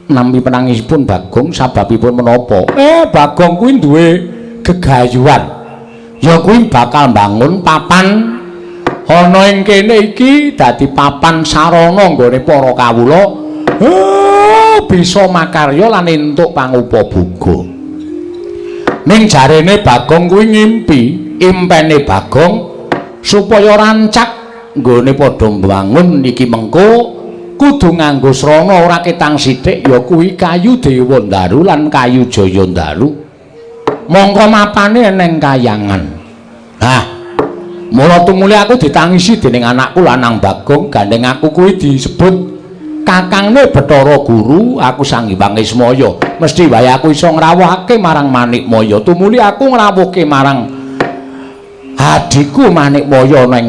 Speaker 1: Nampi penangisipun Bagong sababipun menapa? Bagong kuwi duwe gegayuhan. Ya kuwi bakal mbangun papan ana ing kene iki dadi papan sarana nggone para kawula. Bisa makarya lan entuk pangupabuga. Ning jarene Bagong kuwi ngimpi, impene Bagong supaya rancak nggone padha mbangun iki mengko kudu nganggo srana ora ketang sithik ya kuwi kayu Dewandaru lan kayu Jayandaru. Mongko mapane eneng kayangan. Mula tumuli aku ditangisi dening anakku lanang Bagong, gandeng aku kuwi disebut kakangne Bathara Guru, aku Sang Hyang Ismaya. Mesti wae aku iso ngrawuhake marang Manikmaya. Tumuli aku ngrawuhke marang adikku Manikmaya ning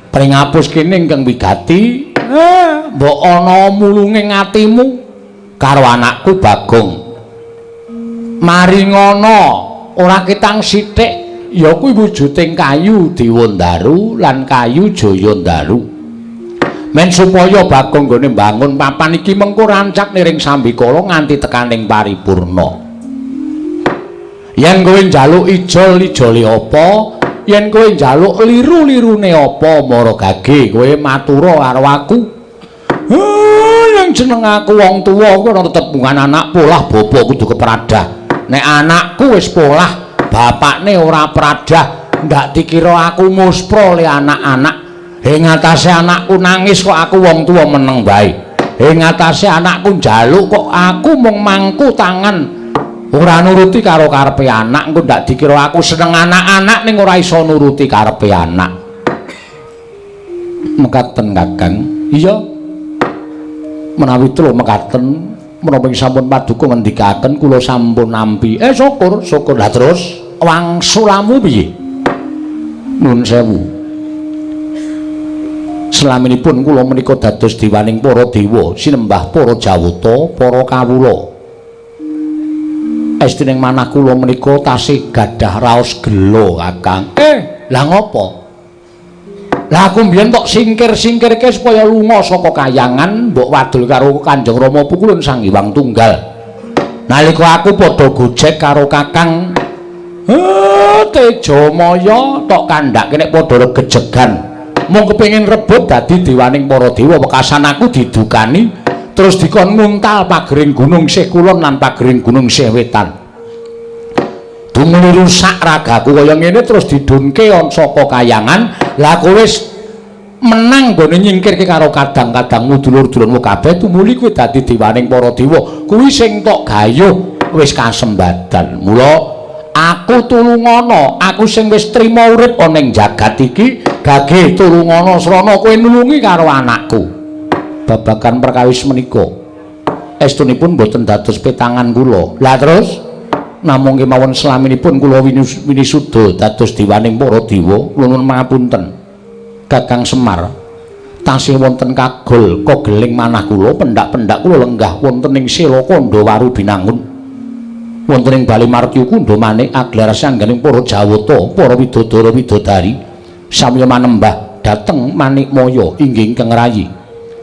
Speaker 1: pringapus kene ingkang wigati. Mbok ana mulunging atimu karo anakku Bagong. Mari ngono ora ketang sithik ya kuwi wujuding kayu Dewandaru lan kayu Jayandaru. Men supaya Bagong nggone mbangun papan iki mengko rancak niring Sambikala nganti tekaning paripurna. Yen kowe njaluk ijol-ijole apa, yen kowe njaluk liru-lirune apa, mara gage kowe matura karo aku. Yang jeneng aku wong tuwa kowe ora tepungan anak polah bapa kudu kepradah. Nek anakku wis polah, bapakne ora pradah, ndak dikira aku muspra le anak-anak. Ing atase anakku nangis kok aku wong tuwa meneng bae. Ing atase anakku njaluk kok aku mung mangku tangan. Ora nuruti karo karepe anak, engko ndak dikira aku seneng anak-anak ning ora iso nuruti karepe anak. Mekaten Kakang. Iya. Menawi telu mekaten, menapa sampun paduka ngendikaken kula sampun nampi. Syukur, syukur. Lah terus wangsulamu piye? Nuwun sewu. Selaminipun kula menika dados diwaning para dewa, sinembah para jawata, para kawula. Estining manah kula menika tasih gadah raos gelo Kakang. Lah ngopo? Lah aku mbiyen tok singkir-singkirke supaya lunga saka kayangan mbok wadul karo Kanjeng Rama Pukulun Sang Hyang Tunggal. Nalika aku padha gojek karo Kakang Tejamaya tok kandhake nek padha regejegan. Mung kepengin rebut dadi dewaning para dewa, wekasan aku didukani terus dikon nguntal pagering gunung sih kulon lan pagering gunung sih wetan. Dumuni rusak ragaku kaya ngene terus didunke saka kayangan. Lah kowe wis menang gone nyingkirke karo kadang-kadang mudulur-dulurmu kabeh tumuli kowe dadi dewaning para dewa. Kuwi sing tok gayuh wis kasembadan. Mula aku tulungana, aku sing wis trima urip ana ing jagat iki, gage tulungana srana kowe nulungi karo anakku. Babagan perkawis menika estunipun boten dados petangan kula. Lah terus namung kemawon selaminipun kula winisuda dados dewaning para dewa, nuwun pangapunten Kakang Semar. Tasih wonten kagol kageling manah kula, pendak-pendak kula lenggah wonten ing Sela Kandawaru Binangun. Wonten ing Bali Martya Kunda Manik aglar sangganing para jawata, para widodara widodari samya manembah dhateng Manikmaya inggih ingkang rayi.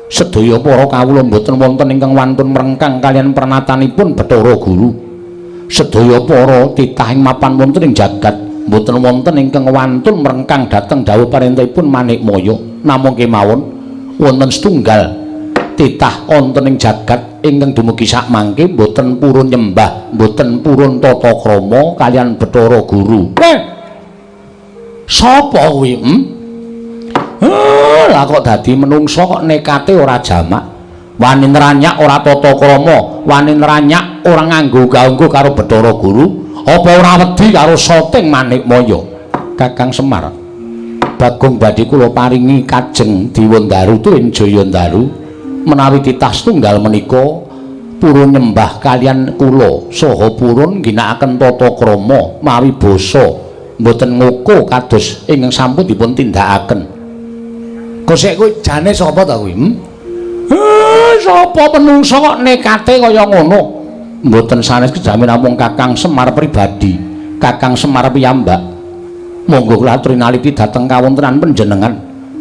Speaker 1: Sedaya para kawula mboten wonten ingkang wantun mrengkang kalian pernatanipun Bathara Guru. Sedaya para titah ing mapan wonten ing jagat mboten wonten ingkang wantun mrengkang dhateng dawuh parentahipun Manikmaya. Namung kemawon wonten setunggal titah wonten ing jagat ingkang dumugi sakmangke mboten purun nyembah, mboten purun tata krama kalian Bathara Guru. Sapa kuwi? Lah kok dadi menungso kok nekate ora jamak, wani nranyak ora tata krama, wani nranyak ora nganggo ganggo karo Bathara Guru, apa ora wedi karo soting Manikmaya? Kakang Semar, Bagong badhe kula paringi kajeng Dewandaru tuwin Jayandaru menawi titah setunggal menika purun nyembah kalian kula saha purun ginakaken tata krama mawi basa mboten ngoko kados ingkang sampun dipun tindakaken. Kosek kuwi jane sapa ta kuwi? Sapa menungso kok nekate kaya ngono? Mboten sanes kejamin namung Kakang Semar pribadi, Kakang Semar piyambak. Monggo kula aturi naliti dhateng kawontenan panjenengan.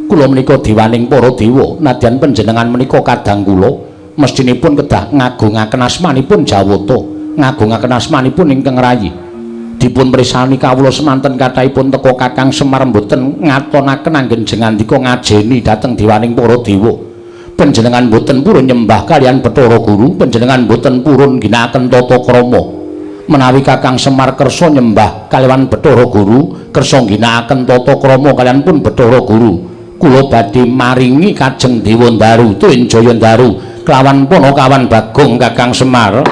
Speaker 1: Kula menika dewaning para dewa, nadyan panjenengan menika kadang kula mestinipun kedah ngagungaken asmanipun Jawata, ngagungaken asmanipun ingkang rayi. Dipun prisani kawula semanten kathahipun teka Kakang Semar mboten ngatonaken anggen ngandika ngajeni dhateng dewaning para dewa. Panjenengan mboten purun nyembah kalian Bathara Guru, panjenengan mboten purun ginakaken tata krama. Menawi Kakang Semar kersa nyembah kaliyan Bathara Guru, kersa ginakaken tata krama kaliyan pun Bathara Guru, kula badhe maringi kajeng Dewandaru tuwin Jayandaru kelawan Panakawan Bagong Kakang Semar.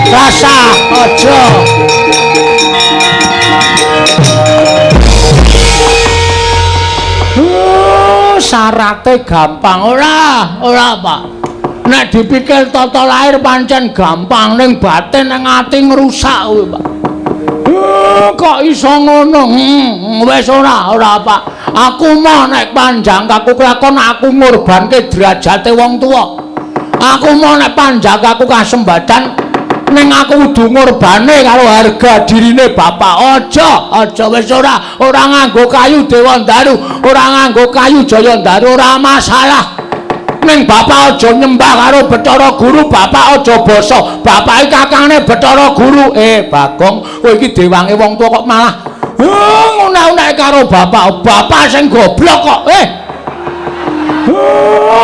Speaker 1: Rasa aja syarate gampang ora Pak. Nek dipikir tata lahir pancen gampang ning batin ning ati ngrusak kuwi Pak. Kok iso ngono? Wis ora Pak.
Speaker 2: Aku mau nek panjangkaku kelakon aku ngorbanke derajate wong tuwa. Aku mau nek panjangkaku kasembadan ning aku kudu ngorbane karo harga dirine bapak. Aja wis ora nganggo kayu Dewa Ndaru, ora nganggo kayu Jaya Ndaru ora masalah. Ning bapak aja nyembah karo Bathara Guru, bapak aja basa. Bapake kakangne Bathara Guru. Bagong, kowe iki dewange wong tuwa kok malah nguna-unake karo bapak. Bapak sing goblok kok.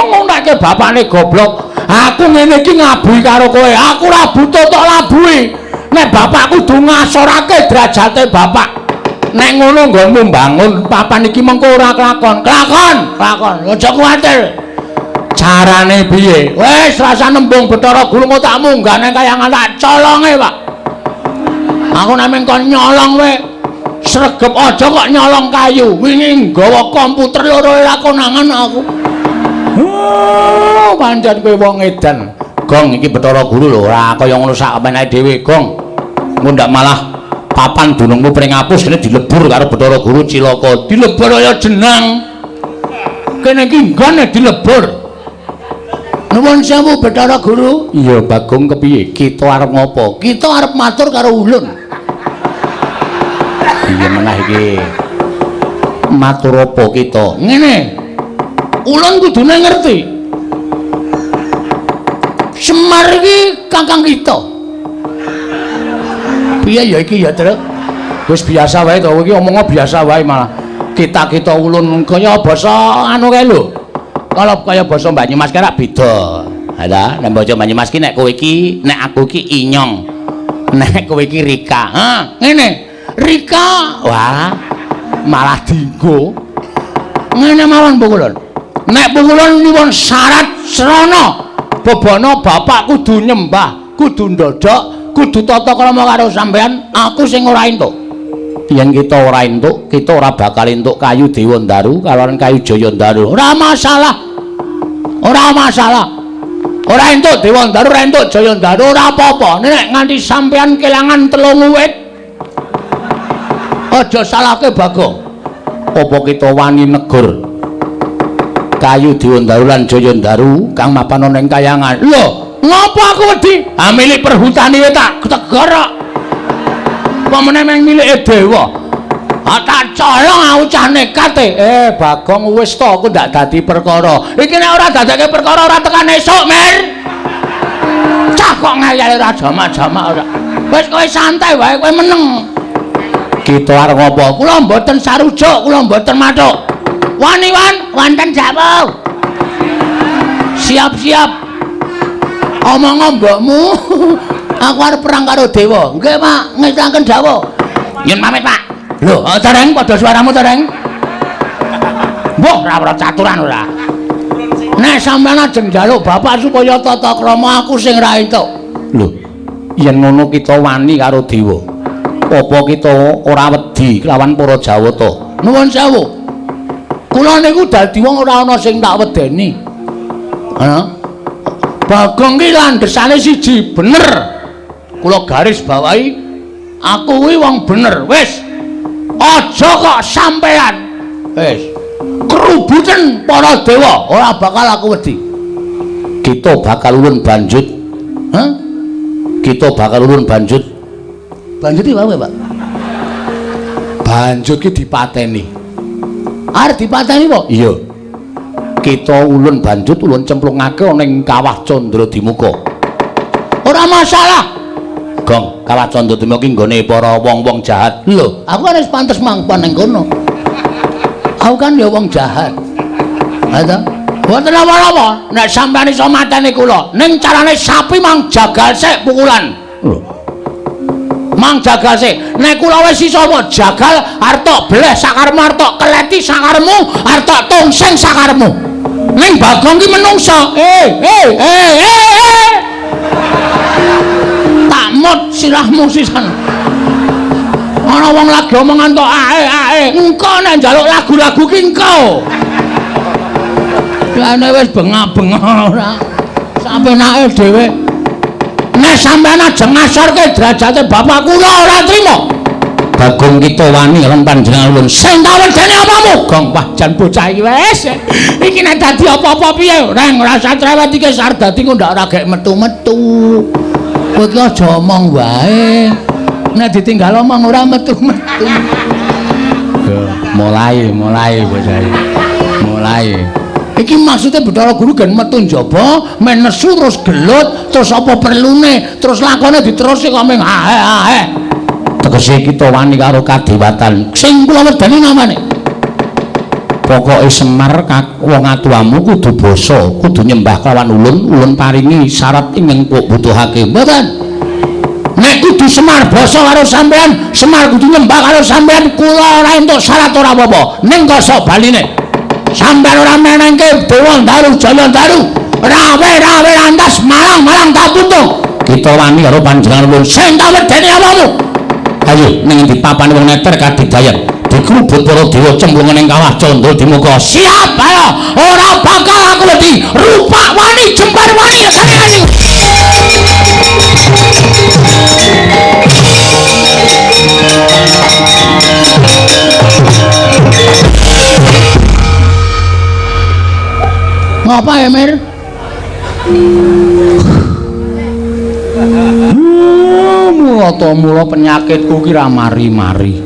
Speaker 2: Ngunake bapakne goblok. Aku ngene iki ngabui karo kowe. Aku ora butuh tok labui. Nek bapak kudu ngasorake derajate bapak. Nek ngono nggonmu mbangun papan iki mengko ora kelakon. Kelakon. Aja kuwatir. Carane piye? Wis rasa nembung Bathara Guru kok tak munggah nang kayangan tak colonge, Pak. Aku nek mengkon nyolong kowe sregep aja kok nyolong kayu. Wingi nggawa komputer loro ora konangan aku. Pancen kowe wong edan. Gong iki Bathara Guru lho, ora kaya ngono sak menake dhewe, Gong. Engko ndak malah papan dunungmu pring ngapus kene dilebur karo Bathara Guru cilaka. Dilebur kaya jenang. Kene iki nggone dilebur. Nuwun sewu Bathara Guru. Iya, Bagong kepiye? Kita arep ngopo? Kita arep matur karo ulun. Iya menah iki. Matur apa kita? Ngene. Ulun kudune ngerti. Semar iki kakang kita. Piye ya iki ya, Truk? Wis biasa wae to, iki omongnya biasa wae malah. Kita ulun kaya basa anu kae lho. Kalau kaya basa Banyumas kira beda. Ada, nek basa Banyumas ki nek kowe iki, nek aku ki Inyong. Nek kowe iki Rika. Ngene. Rika. Wah. Malah dienggo. Ngene mawon Pukulun. Nek Pukulun nyuwun syarat srana. Bebana bapak kudu nyembah, kudu ndodok, kudu tata krama karo sampean, aku sing ora entuk. Yen kita ora entuk, kita ora bakal entuk kayu Dewa Ndaru kalawan kayu Jaya Ndaru. Ora masalah. Ora entuk Dewa Ndaru, ora entuk Jaya Ndaru, ora apa-apa. Nek nganti sampean kelangan 3 wit, aja salahke Bagong. Apa kita wani negur kayu Dewa Ndaru lan Jaya Ndaru kang mapan ana ing kayangan. Lho, ngopo aku wedi? Milik perhutani tak tegara. Pemene meng milike dewa. Tak colong aku cah nekat Bagong wis to aku ndak dadi perkara. Iki nek ora dadake perkara ora tekan esuk, Mir. Cah kok ngayal ora jamak-jamak ora. Wis kowe santai wae, kowe meneng. Kita arep ngopo? Kula mboten sarujuk, kula mboten mathuk. Wani-wan, wonten dawuh. Siap-siap. Omong mbokmu. Aku arep perang karo dewa. Nggih, Pak, ngestaken dawuh. Nyun pamit, Pak. Lho, Tereng padha suaramu, Tereng. Mbah, ora caturan ora. Nek sampeyan ajeng njaluk bapak supaya tata krama aku sing ra entuk. Lho, yen ngono kita wani karo dewa. Apa kita ora wedi lawan para Jawata? Nuwun sewu. Kula niku dadi wong ora ana sing tak wedeni. Bagong ki landhesane siji, bener. Kula garis bawahi aku kuwi wong bener. Wis aja kok sampean wis kerubuten para dewa ora bakal aku wedi. Kita bakal ulun banjut. Kita bakal ulun banjut. Banjut iki wae, Pak. Banjut ki dipateni. Arep dipateni kok? Iya. Kita ulun banjut ulun cemplungake ana ing kawah Candra Dimuka. Ora masalah. Gong, kawah Candra Dimuka ki nggone para wong-wong jahat. Lho, aku kan wis pantes mangpan ning kono. Aku kan ya wong jahat. Ha ta? Mboten apa-apa, nek sampeyan iso mateni kula, ning carane sapi mang jagal sik pukulan. Lho. Mang jagal sik. Nek kula wis iso apa jagal arep bleh sakarmu, arep keleti sakarmu, arep tongseng sakarmu. Ning Bagong ki menungsa. Takmut sirahmu sisan. Ana wong lagi omongan tok ae. Engko nek njaluk lagu-lagu ki engko. Lane wis bengak-bengok ora. Sampenake dhewe. Nek sampeyan ajeng ngasorke derajate bapak kula ora trima.
Speaker 1: Bagong kita wani lan panjenengan nuwun.
Speaker 2: Sing tak wedeni apamu?
Speaker 1: Gong wah jan bocah iki wis.
Speaker 2: Iki nek dadi apa-apa piye? Reng ora usah cerewet iki Sardadi kok ndak ora gek metu-metu. Kowe iki aja omong wae. Nek ditinggal omong ora metu-metu.
Speaker 1: Mulai bocah iki. Mulai.
Speaker 2: Iki maksudnya Bathara Guru gen metu njaba, men nesu terus gelut, terus apa perlune, terus lakone diterusi kok ming ae.
Speaker 1: Tegese kita wani karo kadewatan.
Speaker 2: Sing kula wedeni namane.
Speaker 1: Pokoke Semar wong atuamu kudu basa, kudu nyembah kelawan ulun paringi syarat ingkang kok butuhake.
Speaker 2: Mboten. Nek kudu Semar basa karo sampean, Semar kudu nyembah karo sampean, kula ora entuk syarat ora apa-apa. Ning kok baline. Sampeyan ora menengke Dewa Daru Jaya Daru. Rawe lantas malang taputung.
Speaker 1: Kita wani karo panjenengan nuwun.
Speaker 2: Sing tak wedeni apamu?
Speaker 1: Ayo ning ndi papane wong neter kadidayat. Dikrubut para dewa cemplungan ing kawah candra dimuka.
Speaker 2: Siap ayo. Ora bakal aku wedi. Rupak wani jembar wani sane ayu. Ngapa ya, Mir?
Speaker 1: Mula penyakitku ki ra mari-mari.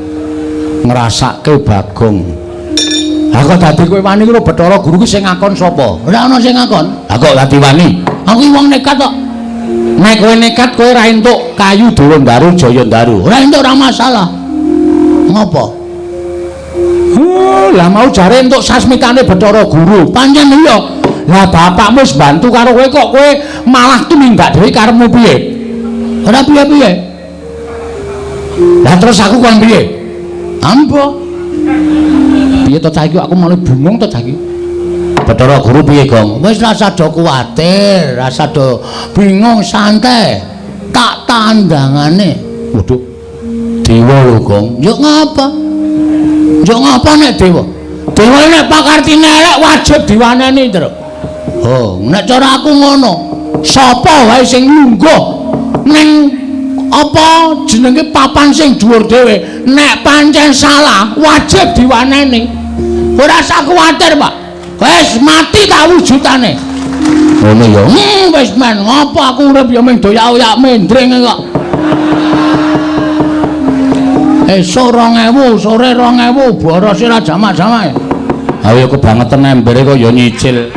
Speaker 1: Ngrasake Bagong. Ha kok dadi kowe wani karo Bathara Guru ki sing ngakon sapa?
Speaker 2: Ora ana sing ngakon.
Speaker 1: Ha kok dadi wani?
Speaker 2: Aku ki wong nekat kok.
Speaker 1: Nek kowe nekat kowe ra entuk kayu Dewa Daru Jaya Daru.
Speaker 2: Ora entuk ora masalah. Ngopo?
Speaker 1: Lah mau jare entuk sasmitane Bathara Guru.
Speaker 2: Pancen iya.
Speaker 1: Lah bapakmu wis bantu karo kowe kok kowe malah tumindak dhewe karepmu piye?
Speaker 2: Ora piye-piye.
Speaker 1: Lah terus aku kon piye?
Speaker 2: Ambo.
Speaker 1: Piye to cah iki aku malah bingung to cah iki. Bathara Guru piye, Gong?
Speaker 2: Wis rasa do kuwatir, rasa do bingung, santai. Tak tandangane.
Speaker 1: Waduh. Dewa lho, Gong.
Speaker 2: Yo ngapa? Yo ngapa nek dewa? Dewa nek pakartine elek wajib diwaneni, Tru. Oh, nek cara aku ngono. Sapa wae sing lungguh ning apa jenenge papan sing dhuwur dhewe, nek pancen salah wajib diwaneni. Ora usah kuwatir, Pak. Wis mati tak wujudane.
Speaker 1: Ngono ya.
Speaker 2: Wis men, ngopo aku urip ya mung doyak-oyak mendring kok. Esuk 2000, sore 2000, boros ora jamak-jamak.
Speaker 1: Ayo kebangetan embere kok ya nyicil.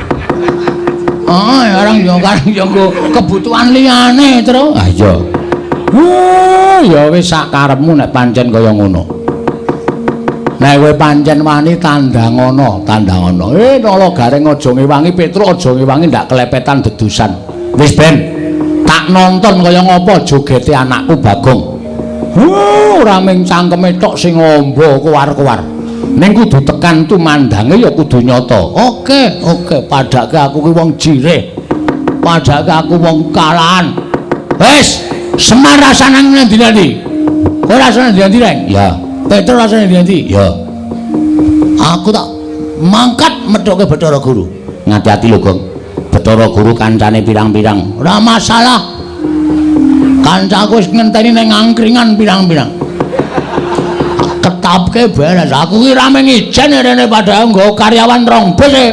Speaker 2: Orang ya kebutuhan liyane, Tru.
Speaker 1: Ah iya. Ya wis sak karepmu nek pancen kaya ngono. Nek kowe pancen wani tandangana. Nala garing aja ngewangi Petruk, aja ngewangi ndak kelepetan dedusan. Wis ben tak nonton kaya ngapa jogete anakku Bagong. Ora mung cangkeme tok sing ngombo kuwar-kuwar. Ning kudu tekan tumandange ya kudu nyata. Oke, padake aku ki wong jireh. Padake aku wong kalahan. Wis, Semar rasane ngendi-endi? Kowe rasane ngendi-endi, Reng? Ya. Petruk rasane ngendi-endi? Ya. Aku tak mangkat medhoke Bathara Guru. Ngati-ati lho, Gong. Bathara Guru kancane pirang-pirang. Ora masalah. Kancaku wis ngenteni ning angkringan pirang-pirang. Ketapke beres. Aku ki rame ngijen rene padha nggo karyawan rong bis e.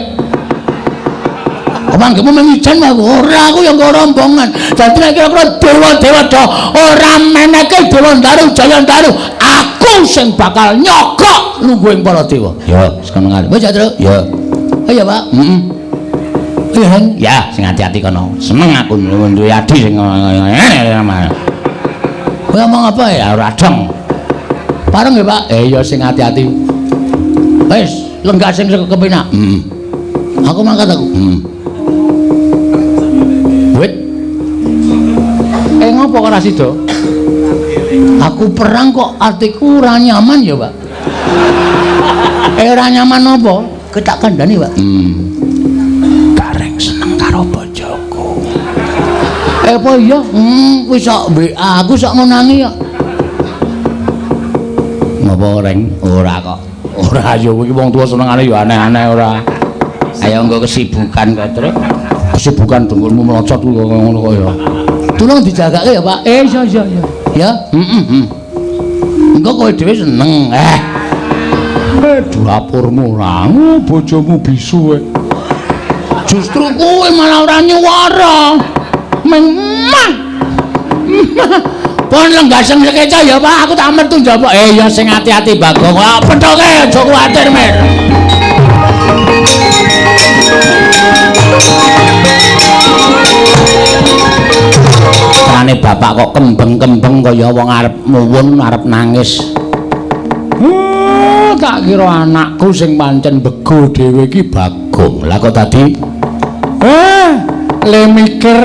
Speaker 1: Kemanggemu mengijen aku. Ora aku yang nggo rombongan. Dadi nek kira-kira dewa-dewa do ora meneke Dewa Daru Jaya Daru, aku sing bakal nyogok lungguhing para dewa. Ya, sekono ngene. Wis ya, Tru? Ya. Oh ya, Pak. Heeh. Ya, sing hati-hati kono. Seneng aku duwe adi sing ngene. Kowe ngomong apa ya? Ora dong. Pareng nggih, Pak? Iya sing hati-hati. Wis, lenggah sing kepenak. Aku mangkat aku. Wit. Ngopo kok ora sida? Aku perang kok atiku ora nyaman ya, Pak. Ora nyaman apa? Ketak kandhani, Pak. Gareng seneng karo bojoku. Apa iya? Wis sok WA aku sok ngonangi ya. Ngapa Reng? Ora kok. Ora ya kowe iki wong tuwa senengane ya aneh-aneh ora. Ayo nggo kesibukan kok, Tru. Kesibukan dengkulmu melocot ngono kok ya. Tolong dijagake ya, Pak. Iya. Ya.
Speaker 2: Engko kowe dhewe seneng.
Speaker 1: Dapurmu ra, bojomu bisu.
Speaker 2: Justru kowe malah ora nyuwara. Memang. Pon lenggaseng sekeca ya Pak, aku tak metu njaba. Ya sing ati-ati Bagong. Lah pethoke aja kuwatir, Mir. Karane bapak kok kembeng-kembeng kaya wong arep muwun, arep nangis.
Speaker 1: Tak kira anakku sing pancen bego dhewe iki Bagong.
Speaker 2: Lah kok tadi
Speaker 1: le mikir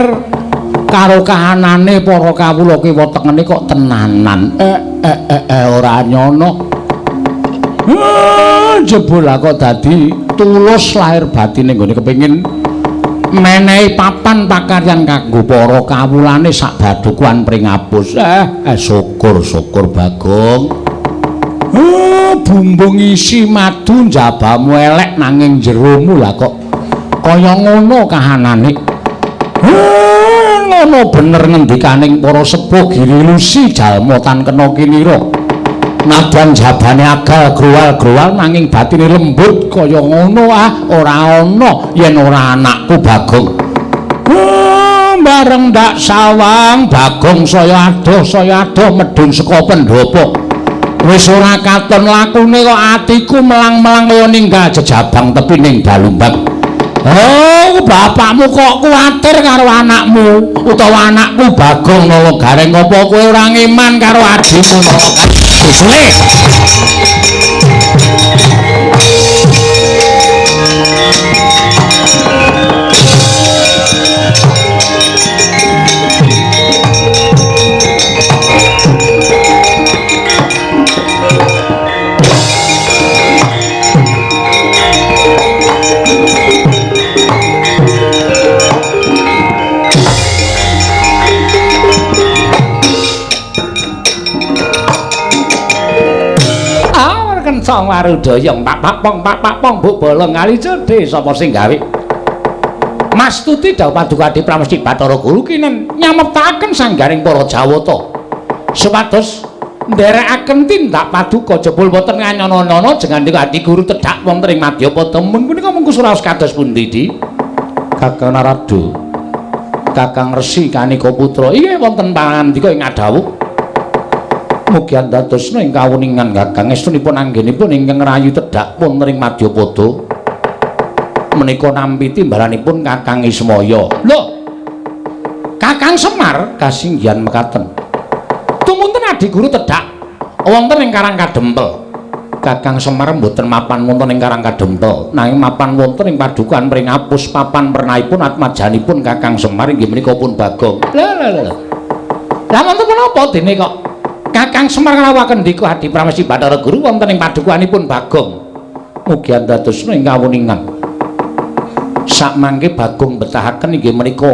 Speaker 1: karo kahanane para kawula kiwa tengene kok tenanan. Ora nyono. Jebul lah kok dadi tulus lahir batine nggone kepengin menehi papan pakaryan kanggo para kawulane sak badukuan pringapus. Syukur-syukur Bagong. Bumbung isi madu njabamu elek nanging jeromu lah kok kaya ngono kahanane. Ngono bener ngendikaning para sepuh Giri Lusi jalma tan kena kinira. Nadan jabane agal growal-growal nanging batine lembut kaya ngono ora ana yen ora anakku Bagong. Bareng ndak sawang Bagong saya adoh medhun saka pendopo. Wis ora katon lakune kok atiku melang-melang kaya ninggal jejabang tepining dalumbang. Bapakmu kok kuwatir karo anakmu utawa anakku Bagong nolo gareng apa kowe ora ngiman karo adimu nolo Gusule. Sang Warudaya pak pong buk bolong ngali cedhe sapa sing gawe Mastuti dawuh Padukadi Pramesti Bathara Guru kinen nyameptaken sanggaring para Jawata supados nderekaken tindak paduka jebul boten nganyono-nyono jengandika Adi Guru tedhak wonten ing Madyapada mun punika mungku suraos kados pundi di Kakang Narada Kakang Resi Kanika Putra inggih wonten pangandika ing adawuh mugi andadosna ing kawuningan Kakang estunipun anggenipun ingkang rayu tedhak wonten ing Madyapada menika nampi timbalanipun Kakang Ismaya. Lho Kakang Semar kasinggihan mekaten tumunten Adi Guru tedhak wonten ing Karang Kadempel. Kakang Semar mboten mapan wonten ing Karang Kadempel nanging mapan wonten ing Padukuhan Pringapus papan pernahipun atmajanipun Kakang Semar inggih menika pun Bagong. Lah wonten menapa dene kok Kakang Semar nglawaken ndika Adi Pramesti Bathara Guru wonten ing padukuhanipun Bagong. Mugi andadosna ing kawuningan. Sakmangke Bagong betahaken inggih menika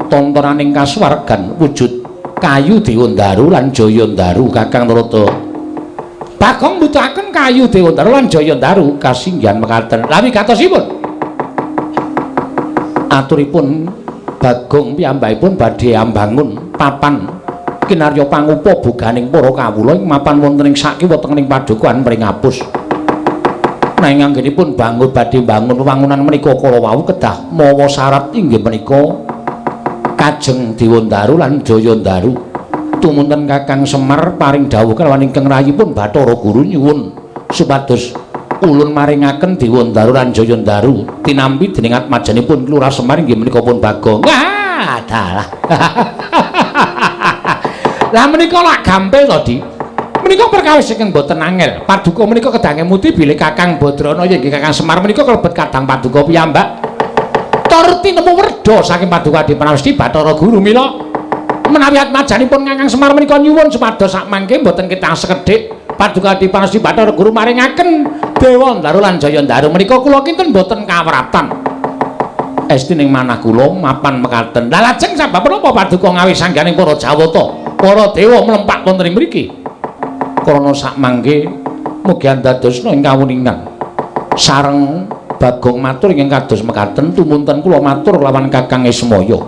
Speaker 1: tontonaning kasuwargan wujud kayu Dewandaru lan Jayandaru Kakang Narada. Bagong mbutuhaken kayu Dewandaru lan Jayandaru kasinggihan mekaten. Lah wigatosipun aturipun Bagong piyambakipun badhe ambangun papan kinarya pangupa boganing para kawula ing mapan wonten ing sakiwa teng ing Padukuhan Pringapus. Nanging anggenipun bangun badhe bangun wangunan menika kala wau kedah mawa syarat inggih menika Kajeng Dewandaru lan Jayandaru. Tumunten Kakang Semar paring dawuh kalawan ingkang rayipun Bathara Guru nyuwun supados ulun maringaken Dewandaru lan Jayandaru tinampi dening atmajanipun Lurah Semar inggih menika pun Bagong. Wah, dalah. Lah menika lak gampil to, Di. Menika perkawis saking boten angel. Paduka menika kedange muti bilih Kakang Badrana ya nggih Kakang Semar menika kalebet kadang paduka piyambak. Tur tinemu werda saking Paduka Adi Pramesti Bathara Guru mila menawi atmajanipun Kakang Semar menika nyuwun supados sakmangke boten ketang sekedhik Paduka Adi Pramesti Bathara Guru maringaken Dewandaru lan Jayandaru menika kula kinten boten kawratan. Estining manah kula mapan mekaten. Lah lajeng sabab menapa Paduka ngawi sangganing para Jawata? Para dewa mlempak wonten ing mriki. Krana sakmangke mugi andadosna ing kawuningan. Sareng Bagong matur ingkang kados mekaten tumunten kula matur lawan Kakang Ismaya.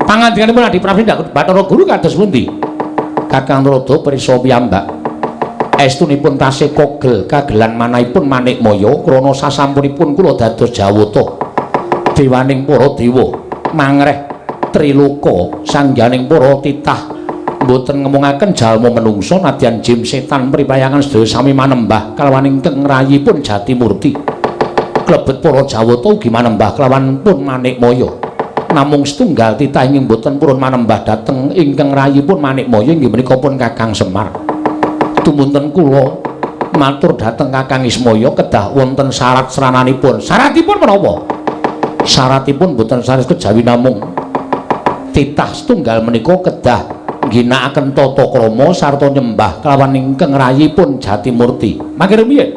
Speaker 1: Pangandikanipun Adi Pramesti Bathara Guru kados pundi? Kakang Narada prisa piyambak. estunipun tasih kogel kagelan manahipun Manik Maya krana sasampunipun kula dados jawata dewaning para dewa mangreh triloka sangganing para titah mboten ngemungaken jalma menungsa nadyan jim setan pripayangan sedaya sami manembah kalawan ingkang rayipun Jatimurti klebet para jawata ugi manembah kalawan pun Manik Maya namung setunggal titah ingkang mboten purun manembah dhateng ingkang rayipun Manik Maya inggih menika pun Kakang Semar tumunten kula matur dhateng Kakang Ismaya kedah wonten syarat serananipun syaratipun menapa syaratipun mboten sanes kejawi namung titah setunggal menika kedah ngginakaken tata krama sarta nyembah kelawan ingkang rayipun Jatimurti mangke piye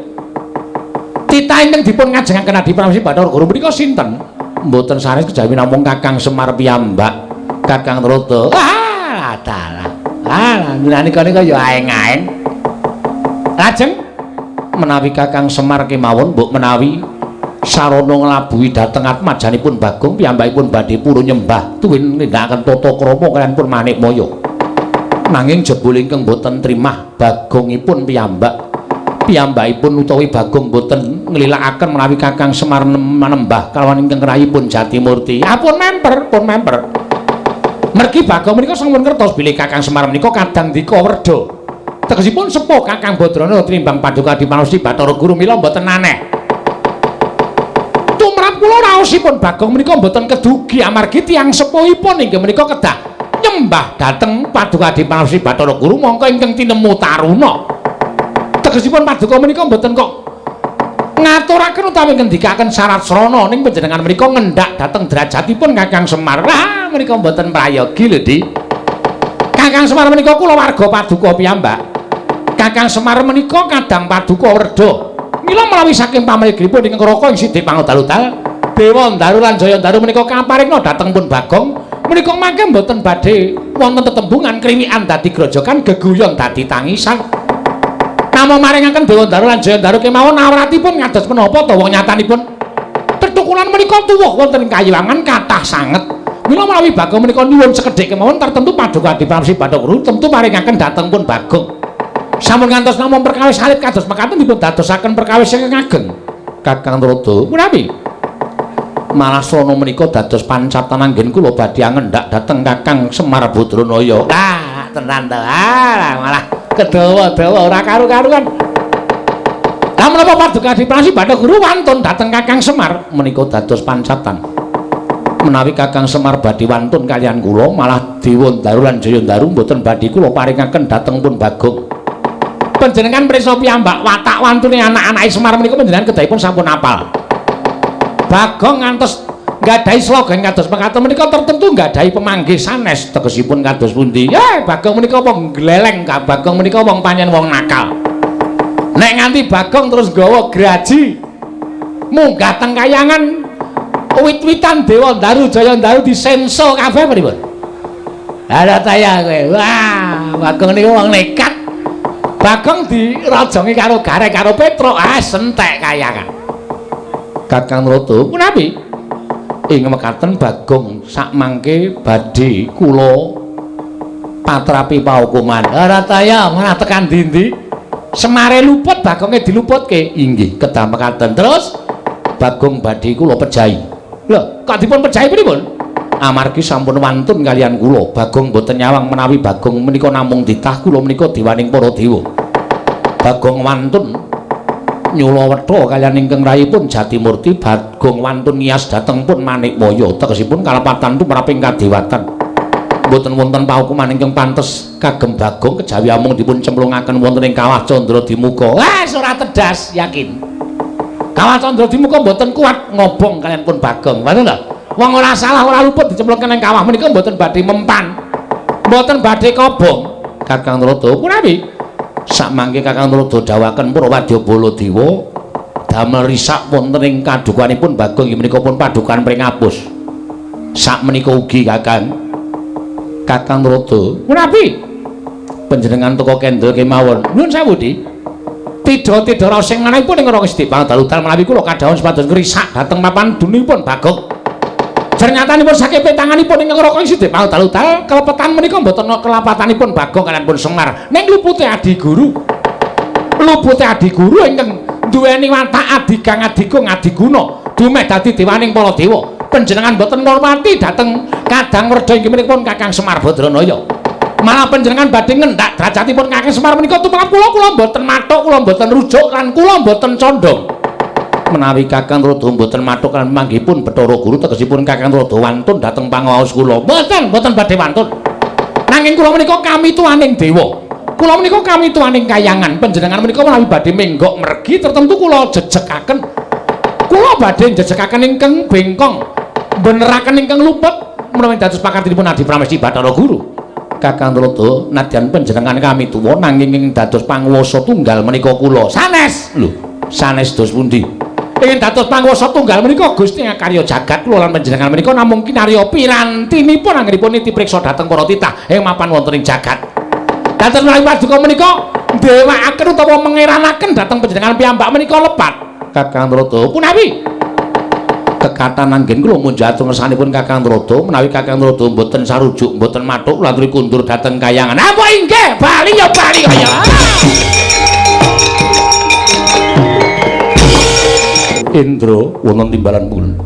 Speaker 1: titah ingkang dipun ngajengaken Adi Prabu Bathara Guru menika sinten mboten sanes kejawi namung Kakang Semar piyambak Kakang Trata menika ya aeng-aeng lajeng menawi Kakang Semar kemawon mbok menawi sarana nglabuhi dhateng atmajanipun Bagong piyambakipun badhe purun nyembah tuwin nindakaken tata krama kaliyan pun Manik Maya nanging jebul ingkang boten trimah Bagongipun piyambakipun utawi Bagong boten nglilakaken menawi Kakang Semar manembah kalawan ingkang rayipun Jatimurti pun memper mergi Bagong menika sampun ngertos bilih Kakang Semar menika kadang dika werda tegesipun sepuh Kakang Badrana tinimbang Paduka Adi Prabu Bathara Guru mila mboten aneh tumrap kula raosipun Bagong menika mboten kedugi amargi tiyang sepuhipun inggih menika kedah nyembah dhateng Paduka Adi Prabu Bathara Guru mongko ingkang tinemu taruna tegesipun Paduka menika mboten kok ngaturaken utawi ngendikaken syarat srana ning panjenengan menika ngendhak dhateng derajatipun Kakang Semar menika mboten prayogi lho Di Kakang Semar menika kula warga Paduka piyambak Kakang Semar menika kadang Paduka werda mila menawi saking pamrigipun ingkang Raka ing Sidhi Pangodalutal Dewa Ndaru lan Jaya Ndaru menika kaparingna dhateng pun Bagong menika mangke mboten badhe wonten tetembungan kriwikan dadi grojokan geguyon dadi tangisan namung maringaken Dewa Ndaru lan Jaya Ndaru kemawon awratipun ngados menapa to wong nyatanipun tetukulan menika tuwuh wonten ing kayiwangan kathah sanget mila menawi Bagong menika nyuwun sekedhik kemawon tartemtu Paduka Adi Prabu Bathara Guru tentu maringaken dhateng pun Bagong sampun ngantos namung perkawis alit kados mekaten dipun dadosaken perkawis ingkang ageng Kakang Trata punapi malah srana menika dados pancatan anggen kula badhe ngendhak dhateng Kakang Semar Badranaya tenan to malah kedawa-dawa ora karu-karuan lah menapa Paduka Adi Prabu Bathara Guru wantun dhateng Kakang Semar menika dados pancatan menawi Kakang Semar badhe wantun kaliyan kula malah Dewa Ndaru lan Jaya Ndaru mboten badhe kula paringaken dhateng pun Bagong panjenengan prisa piyambak watak wantune anak-anake Semar menika panjenengan kedahipun sampun apal. Bagong ngantos nggadahi slogan kados mekaten menika tertentu nggadahi pemanggih sanes tegesipun kados pundi. Bagong menika wong gleleng, Bagong menika wong panjen wong nakal. Nek nganti Bagong terus gawa graji munggah teng kayangan wit-witan Dewa Ndaru Jaya Ndaru disenso kabeh pripun? Ada taya kowe. Wah, Bagong niku wong nekat. Bagong dirajongi karo garek karo Petruk sentek kayangan Kakang Trata punapi ing mekaten Bagong sakmangke badhe kula patrapi paukuman Rataya mana tekan ndi Semare luput Bagonge diluputke inggih kedah mekaten terus Bagong badhe kula pejahi lho kok dipun pejahi pripun amargi sampun wantun kaliyan kula Bagong boten nyawang menawi Bagong menika namung ditah kula menika dewaning para dewa Bagong wantun nyula wetha kaliyan ingkang rayipun Jatimurti Bagong wantun ngias dhateng pun Manik Maya tegesipun kalepatan tumraping kadewatan boten wonten paukuman ingkang pantes kagem Bagong kejawi amung dipun cemplungaken wonten ing Kawah Candra-Dimuka ora tedas yakin Kawah Candra-Dimuka boten kuat ngobong kaliyan pun Bagong ngoten lho wong ora salah ora luput dicemplungkan ing kawah menika mboten badhe mempan mboten badhe kobong Kakang Trata punapi sakmangke Kakang Trata dawuhaken para wadya Baladewa damel risak wonten ing kadukanipun Bagong inggih menika pun padukan pringapus sakmenika ugi Kakang Trata punapi panjenengan teka kendel kemawon nuwun sewu Di tidha-tidha raos sing manahipun ing Raka Sidhi Pangodalutal menawi kula kadhawuh sepados ngrisak dhateng papan dunipun Bagong Jernyatanipun saking tanganipun ing Raka Sidhi Pangodalutal kelepetan menika mboten kelapatanipun Bagong kaliyan pun Semar ning lupute Adi Guru lupute Adi Guru ingkang duweni watak adigang adigung adiguna dumeh dadi dewaning para dewa. Panjenengan boten ngormati dhateng Kadang Werda inggih menika Kakang Semar Badranaya. Malah panjenengan badhe ngendhak derajatipun Kakang Semar menika tumrap kula boten mathuk, kula boten rujuk lan kula boten condong. Menawi Kakang Rada mboten mathuk lan manggihipun Bathara Guru tegesipun Kakang Rada wantun dhateng pangaos kula. Mboten badhe wantun. Nanging kula menika kami tuaning dewa. Kula menika kami tuaning kayangan. Panjenengan menika menawi badhe menggok mergi tertentu kula jejekaken. Kula badhe jejekaken ingkang bengkong. Beneraken ingkang luput menawi dados pakartinipun Adi Pramesti Bathara Guru. Kakang Rada nadyan panjenengan kami tuwa nanging ing dados panguwasa tunggal menika kula. Sanes. Lho, sanes dos pundi? Ingin dados panguwasa tunggal menika Gusti karya jagat kula lan panjenengan menika namung kinarya pirantinipun anggenipun niti priksa dhateng para titah ing mapan wonten ing jagat. Dados menawi paduka menika ndewakaken utawa mengeranaken dhateng panjenengan piyambak menika lepat. Kakang Rada punawi? Kekatan anggen kula munjat ngersanipun Kakang Rada menawi Kakang Rada mboten sarujuk mboten mathuk kula aturi kundur dhateng kayangan. Apa inggih? Bali ya bali kaya. Indra wonten timbalan pukulun,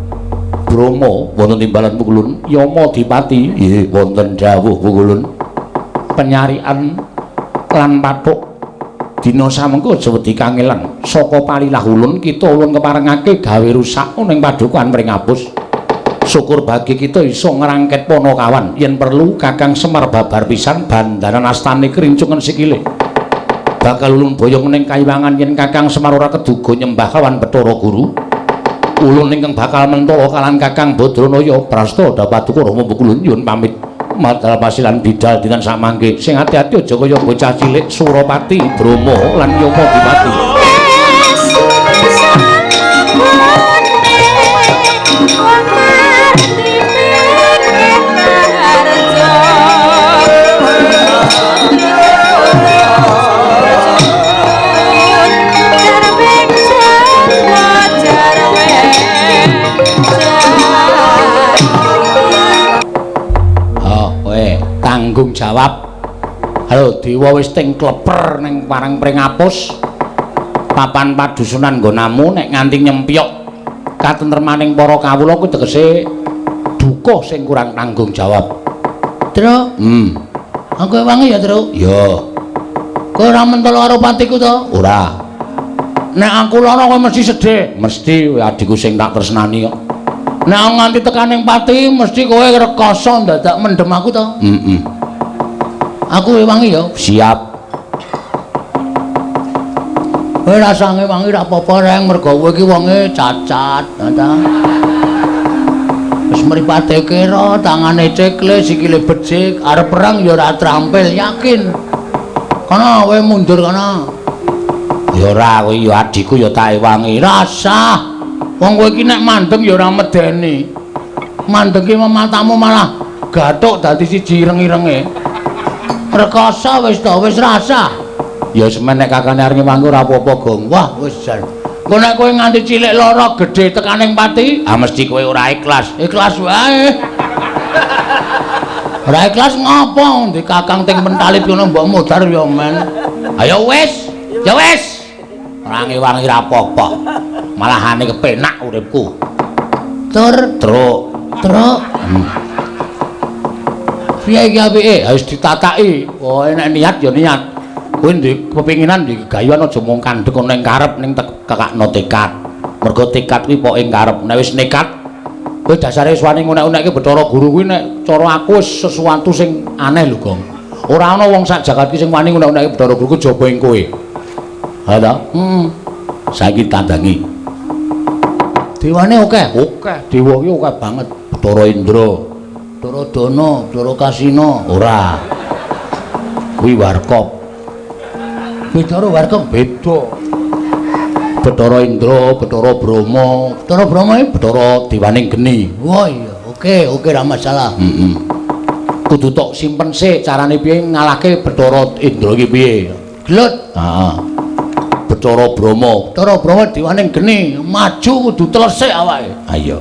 Speaker 1: Brahma wonten timbalan pukulun, Yama Dipati nggih wonten dawuh pukulun. Penyarian lan pathuk dina samengko aja wedi kangelan saka palilah ulun kita ulun keparengake gawe rusak ning padukan mring apus. Syukur bagi kita iso ngrangket Panakawan yen perlu Kakang Semar babar pisan bandaran astane kerincungan sikile. Bakal ulun boyong ning kayiwangan yen Kakang Semar ora keduga nyembah kawan Bathara Guru. Ulun ingkang bakal mentala kalan Kakang Badranaya prasta Paduka Rama Pukulun nyuwun pamit. Madal pasilan bidal dinten samangke. Sing ati-ati aja kaya bocah cilik Surapati, Brahma lan Yama Dipati. Tanggung jawab. Halo dewa wis ting kleper ning parang pring apus. Papan padusunan nggonamu nek nganti nyempyok katentremaning para kawula kuwi tegese duka sing kurang tanggung jawab. Tru? Aku wangi ya, Tru? Ya. Kowe ora mentolo karo patiku to? Ora. Nek aku lara kowe mesti sedih. Mesti adikku sing tak tresnani kok. Nek nganti tekaning pati mesti kowe rekoso dadak mendem aku to? Aku wangi ya. Siap. Kowe rasane wangi ra apa-apa reng mergo kowe iki wonge cacat, ta. Wis mripate kira, tangane cekle, sikile becik, arep perang ya ora trampil, yakin. Kana kowe mundur kana. Ya ora, kowe ya adikku ya tak wangi. Rasah. Wong kowe iki nek mandeng ya ora medeni. Mandeng ki matamu malah gathuk dadi siji ireng-irenge. Rekoso wis to, wis rasah. Ya semen nek kakane arep wangi ora apa-apa, Gong. Wah, wis jan. Engko nek kowe nganti cilik lara gedhe tekaning pati, mesti kowe ora ikhlas. Ikhlas wae. Ora ikhlas ngopo? Ndi Kakang ting mentalip ngono mbok mudhar ya men. Ayo wis. Ya wis. Ora ngewangi ra apa-apa. Malahane kepenak uripku. Truk. Piye iki apike? Wis ditataki. Oh, nek niat ya niat. Kowe ndek kepinginan ndek gayuhan aja mung kandhek ning karep ning kakakno tekad. Mergo tekad kuwi pokoke karep. Nek wis nekat, kowe dasare suwane ngunek-unekke Bathara Guru kuwi nek cara aku wis sesuatu sing aneh lho, Gong. Ora ana wong sak jagat iki sing wani ngunek-unekke Bathara Guru kejaba ing kowe. Ha ta? Saiki tandangi. Dewane akeh. Akeh. Dewa iki akeh banget. Bathara Indra, Bathara Dana, Bathara Kasina. Ora. Kuwi Warkop. Bathara Warkop beda. Bathara Indra, Bathara Brahma. Bathara Brahma iki Bathara Dewaning Geni. Wah iya. Oke, ra masalah. Kudu tok simpen sik carane piye ngalahke Bathara Indra iki piye. Glut. Heeh. Bathara Brahma Dewaning Geni, maju kudu telesik awake. Ayo.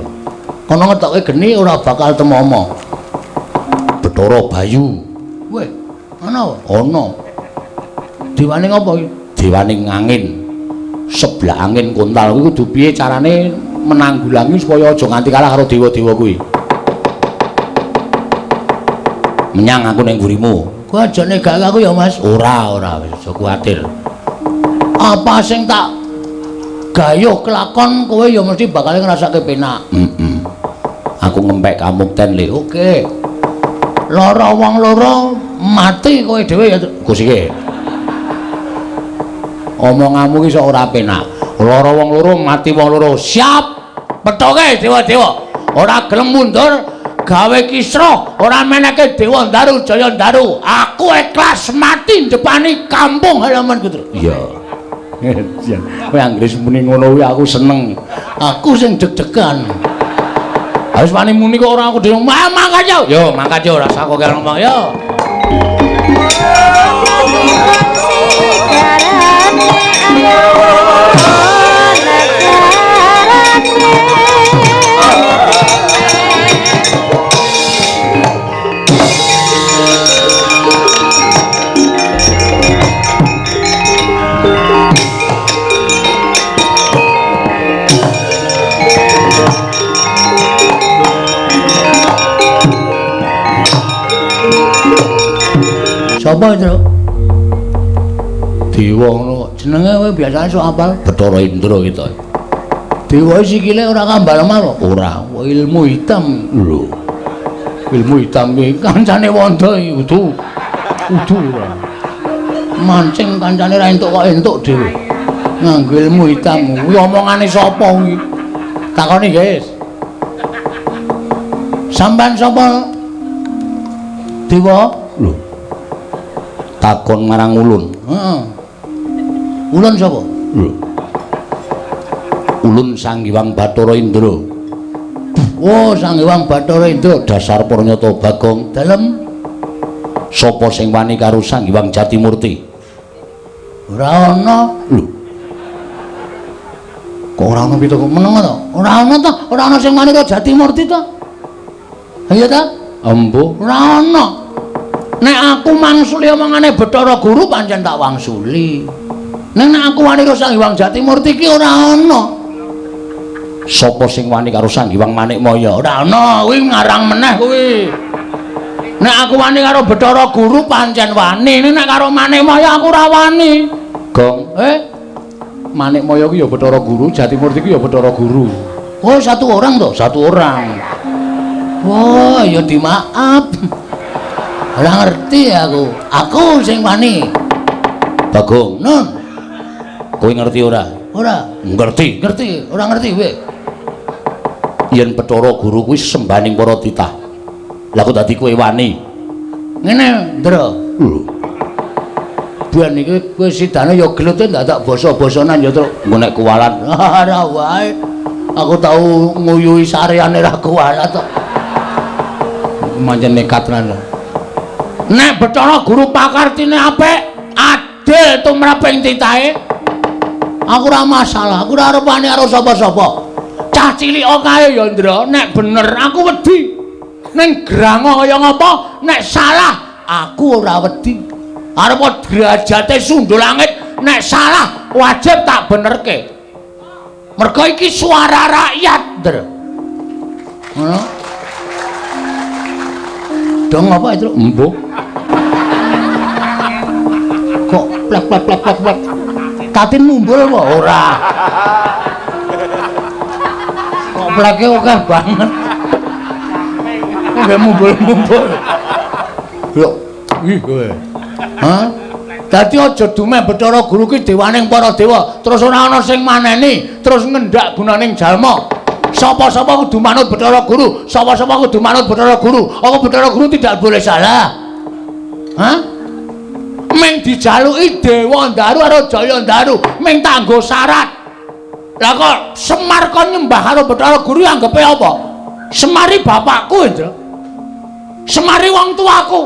Speaker 1: Kono ngetokke geni ora bakal temomo. Bathara Bayu. Weh, ana wae. Ana. Dewaning apa iki? dewaning angin sebelah angin kontal kuwi kudu piye carane menanggulangi supaya aja nganti kalah karo dewa-dewa kuwi. Menyang aku ning ngurimu.
Speaker 2: Kowe aja negak aku ya, Mas.
Speaker 1: Ora wis aja kuwatir.
Speaker 2: Apa sing tak gayuh kelakon kowe ya mesti bakal ngrasake penak.
Speaker 1: Aku ngempek kamukten le.
Speaker 2: Oke. Lara wong loro mati kowe dhewe ya.
Speaker 1: Gus iki. Omonganmu ki sok ora penak. Lara wong loro mati wong loro. Siap. Petoke dewa-dewa. Ora gelem mundur gawe kisra, ora meneke Dewa Ndaru Jaya Ndaru. Aku ikhlas mati depani kampung halamanku. Iya. Kowe anggere muni ngono kuwi aku seneng.
Speaker 2: Aku sing deg-degan.
Speaker 1: Harus wani muni kok ora aku dhewe. Mangkat yo. Yo, mangkat yo rasa kok ngomong yo.
Speaker 2: Sapa itu?
Speaker 1: Dewa ngono.
Speaker 2: Jenenge kowe biasane sok apal
Speaker 1: Bathara Indra kita.
Speaker 2: Dewa sikile ora kambal malu.
Speaker 1: Ora,
Speaker 2: Ilmu hitam
Speaker 1: lho. Ilmu hitam iki
Speaker 2: kancane Wanda udu ora. Mancing kancane ra entuk kok entuk dhewe. Nganggo ilmu hitam. Kuwi omongane sapa kuwi? Takoni, guys. Sampeyan sapa? Dewa?
Speaker 1: Lho. Takon marang ulun.
Speaker 2: Heeh. Ulun sapa?
Speaker 1: Lho. Ulun Sang Hyang Bathara Indra.
Speaker 2: Oh, Sang Hyang Bathara Indra.
Speaker 1: Dasar Pranyata Bagong.
Speaker 2: Dalem
Speaker 1: Sapa sing wani karo Sang Hyang Jatimurti?
Speaker 2: ora ana.
Speaker 1: Lho. Kok ora ana pitu
Speaker 2: Meneng to? Ora ana to? Ora ana sing wani karo Jatimurti to? Iya ta?
Speaker 1: Embuh.
Speaker 2: Ora ana. Nek aku mangsuli omongane Bathara Guru pancen tak wangsuli. Nek aku wani karo Sang Hyang Jatimurti iki ora ana.
Speaker 1: Sapa sing wani karo Sang Hyang Manikmaya?
Speaker 2: Ora ana, kuwi ngarang meneh kuwi. Nek aku wani karo Bathara Guru pancen wani, nek karo Manikmaya aku ora wani.
Speaker 1: Gong, Manikmaya ku ya Bathara Guru, Jatimurti ku ya Bathara Guru.
Speaker 2: Oh, satu orang to?
Speaker 1: Satu orang.
Speaker 2: Oh, ya dimaaf. Ora ngerti aku. Aku sing wani.
Speaker 1: Bagong,
Speaker 2: Nun,
Speaker 1: kowe ngerti ora?
Speaker 2: ora
Speaker 1: Ngerti.
Speaker 2: ngerti, ora ngerti kowe.
Speaker 1: Yen Bathara Guru kuwi sembaning para titah. Lah kok dadi kowe wani?
Speaker 2: Ngene, Ndra.
Speaker 1: Lho,
Speaker 2: Ben iki kowe sidane ya gelute dadak basa-basanan ya, Truk.
Speaker 1: engko nek kuwalan
Speaker 2: Ora wae. Aku tau nguyuhi sareane ra kuwalat to.
Speaker 1: mancen nekat tenan.
Speaker 2: Nek Bathara Guru pakartine apik, adil tumraping titahe. Aku ora masalah, aku ora arep wani karo sapa-sapa. Cah cilik kae ya, Ndra, nek bener aku wedi. Ning grango kaya ngapa, nek salah aku ora wedi. Arep derajate sundul langit, nek salah wajib tak benerke. Mergo iki suara rakyat, Ndra. Ngono. Dong apa itu?
Speaker 1: Embuh.
Speaker 2: Kok plek. Katin mumbul apa ora? Kok pleke akeh banget. Kok mumbul. Lho, ih kowe. Hah? Dadi aja dumeh Bathara Guru ki dewaning para dewa, terus ora ana sing maneni, terus ngendak gunaning jalma. Sapa-sapa kudu manut Bathara Guru, sapa-sapa kudu manut Bathara Guru. Apa Bathara Guru tidak boleh salah? Hah? Meng dijaluki Dewa Ndaru karo Jaya Ndaru, meng tanggo syarat. Lah kok Semar kon nyembah karo Bathara Guru anggepe apa? Semari bapakku, Ndra. Semari wong tuaku.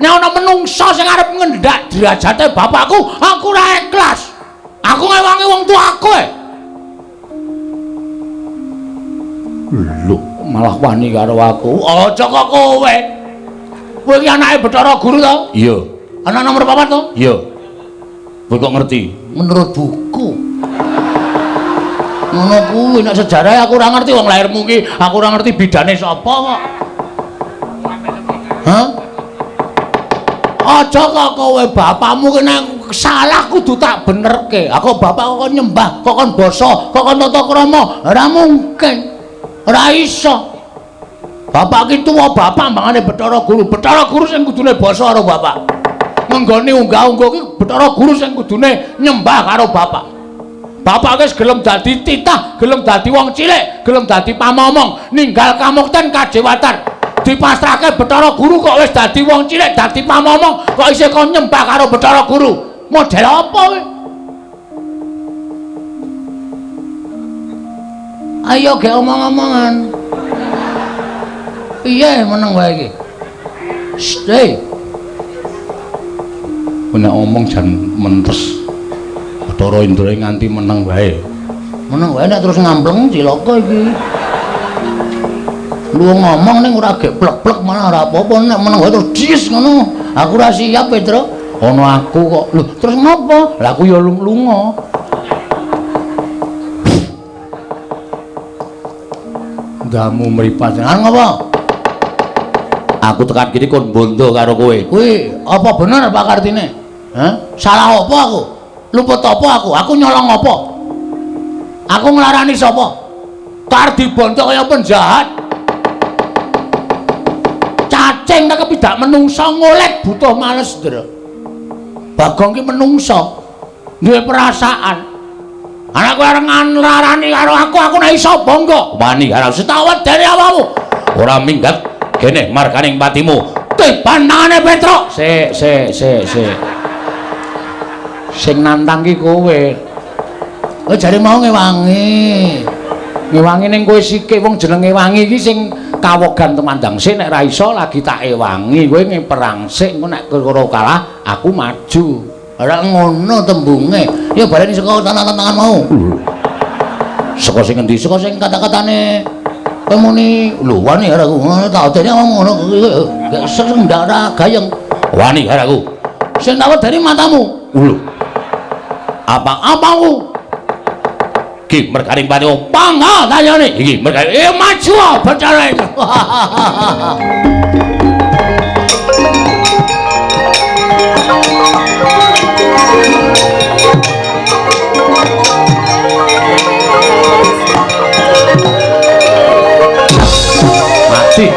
Speaker 2: Nek ana menungsa sing arep ngendak derajate bapakku, aku ora ikhlas. Aku ngewangi wong tuaku.
Speaker 1: Lho, malah wani karo aku.
Speaker 2: Aja kok kowe. Kowe iki anake Bathara Guru to?
Speaker 1: Iya.
Speaker 2: Anak nomor 4 to?
Speaker 1: Iya. Kowe kok ngerti?
Speaker 2: Menurut buku. Ngono kuwi nek sejarah aku ora ngerti wong lairmu ki, aku ora ngerti bidane sapa kok. Hah? Aja kok kowe bapakmu ki nek salah kudu tak benerke. Aku bapak kok nyembah, kok kon basa, kok kon tata krama. Ora mungkin. Ora iso. Bapak ki tuwa bapak mangane Bathara Guru. Bathara Guru sing kudune basa karo bapak. Menggone unggah-ungguh ki Bathara Guru sing kudune nyembah karo bapak. Bapak wis gelem dadi titah, gelem dadi wong cilik, gelem dadi pamomong, ninggal kamukten kajewatan. Dipasrahke Bathara Guru kok wis dadi wong cilik, dadi pamomong, kok isih kon nyembah karo Bathara Guru. Model apa kowe? Ayo ge omong-omongan. Piye meneng wae iki? Stay.
Speaker 1: Nek omong jan mentes. Bathara Indra nganti meneng wae.
Speaker 2: Meneng wae nek terus ngampleng cilaka iki. Lu ngomong ning ora gek plek-plek malah ora apa-apa nek meneng wae terus dis ngono. Aku ora siap, Pedro. Ono aku kok. Lho, terus ngopo? Lah aku ya lunga.
Speaker 1: Ndamu mripat.
Speaker 2: Jangan ngopo?
Speaker 1: Aku tekan kene kon bondo karo kowe.
Speaker 2: Kuwi apa bener Pak Kartine? Hah? Salah apa aku? Luput apa aku? Aku nyolong apa? Aku nglarani sapa? Tar dibondo kaya penjahat. Cacing tak kepidak menungso ngolek butuh males, Ndra. Bagong ki menungso. Duwe perasaan. Anak kowe areng nglarani karo aku nek iso bangga.
Speaker 1: Wani karo
Speaker 2: setawet dari awakmu.
Speaker 1: ora minggat kene marganing patimu.
Speaker 2: Tibanane Petro.
Speaker 1: Sing nantang ki kowe.
Speaker 2: Kowe jare mau ngewangi.
Speaker 1: Ngewangi ning kowe sikik wong jenenge wangi iki sing kawogan temandang sik nek ra iso lagi tak ewangi kowe ngeperang sik engko nek kowe kalah aku maju.
Speaker 2: Ora ngono tembunge. Ya baleni saka tangan-tangan mau.
Speaker 1: Saka sing endi?
Speaker 2: Saka sing kata-katane kowe muni lho wani karo aku. Ngono tak dene ngomong ngono gak sering ndak ora gayeng.
Speaker 1: Wani karo aku.
Speaker 2: Sing tak dari matamu.
Speaker 1: Lho.
Speaker 2: Apa-apaku?
Speaker 1: Ki mergaring patimu.
Speaker 2: Pangga tanyane.
Speaker 1: Iki mergaring
Speaker 2: maju bicara itu.
Speaker 1: Mati.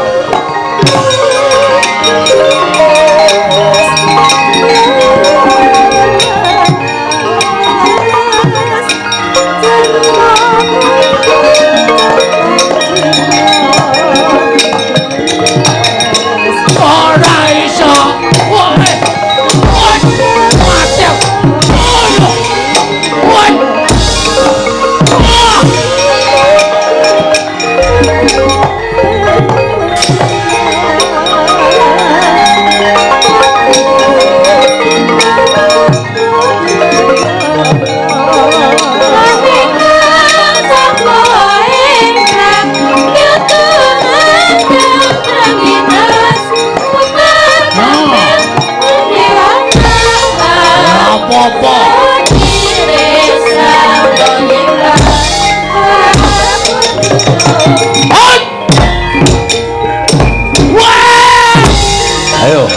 Speaker 1: Ayo,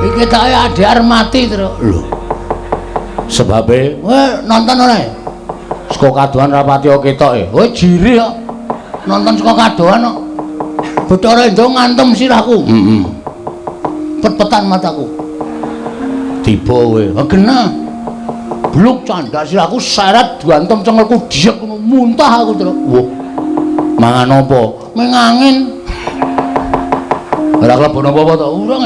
Speaker 2: Iki tak adhar mati terus.
Speaker 1: Lho. Sebabe
Speaker 2: Kowe nonton ora?
Speaker 1: saka kadohan rapati ketoke.
Speaker 2: Kowe jiri kok. Nonton saka kadohan kok. Bathara Indra ngantem sirahku.
Speaker 1: Heeh.
Speaker 2: Pet-petan mataku.
Speaker 1: Tiba kowe.
Speaker 2: Genah. Bluk candak sirahku seret diantem cengelku diek muntah aku terus.
Speaker 1: Wah. Mangan apa?
Speaker 2: Mengangin.
Speaker 1: Ora klebu apa to?
Speaker 2: Urung.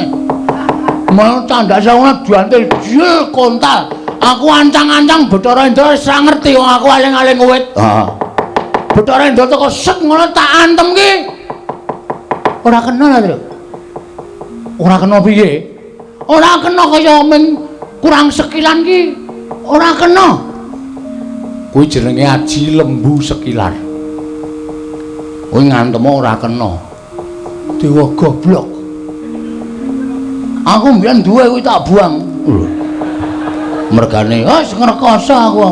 Speaker 2: Mau candak sirahku diantil jil kontal. Aku ancang-ancang Bathara Indra wis ra ngerti wong aku aling-aling wit.
Speaker 1: Heeh.
Speaker 2: Bathara Indra teko set ngono tak antem ki. Ora kena lho, Tru. Ora kena piye? Ora kena kaya men kurang sekilan ki. Ora kena. Kuwi jenenge aji lembu sekilar. Kuwi ngantem ora kena. Dewa goblok. Aku mbiyen duwe kuwi tak buang. Mergane, wis ngrekoso aku.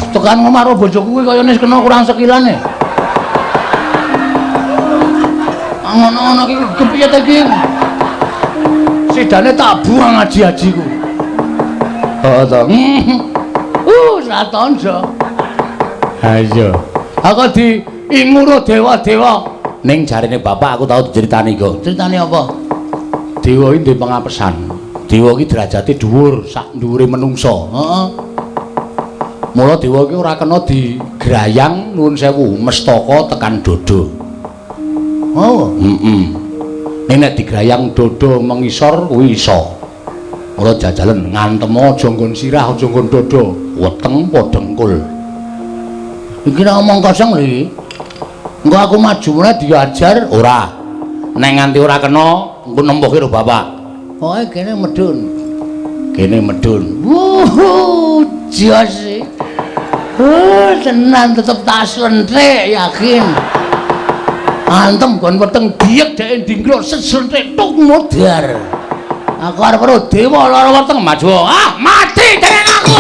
Speaker 2: Tekan ngomah karo bojoku kuwi kayane kena kurang sekilane. Ngono-ngono iki kepiye ta iki? Sidane tak buang aji-ajiku. Heeh to. Satonjo. Ha iya. Aku diinguro dewa-dewa. Ning jarine bapak aku tau diceritani kok. Ceritane apa? Dewa iki duwe pengapesan. Dewa iki derajate dhuwur, sak dhuwure menungsa. Heeh. Mula dewa iki ora kena digrayang nuwun sewu, mestaka tekan dodo. Oh, nek digrayang dodo mengisor kuwi iso. Mula jajalen ngantem aja nggon sirah, aja nggon dodo, weteng padha engkul. Iki nek omong kosong lho iki. Engko aku maju meneh diajar ora. Nek nganti ora kena, engko nempuh karo bapak. Pokoke kene medun. Kene medun. Jos. Tenan tetep tak slentrik yakin. Antem kon weteng diek dhek ndingkluk seslentik tuk modar. Aku arep karo dewa lara weteng maju. Ah, mati dengan aku.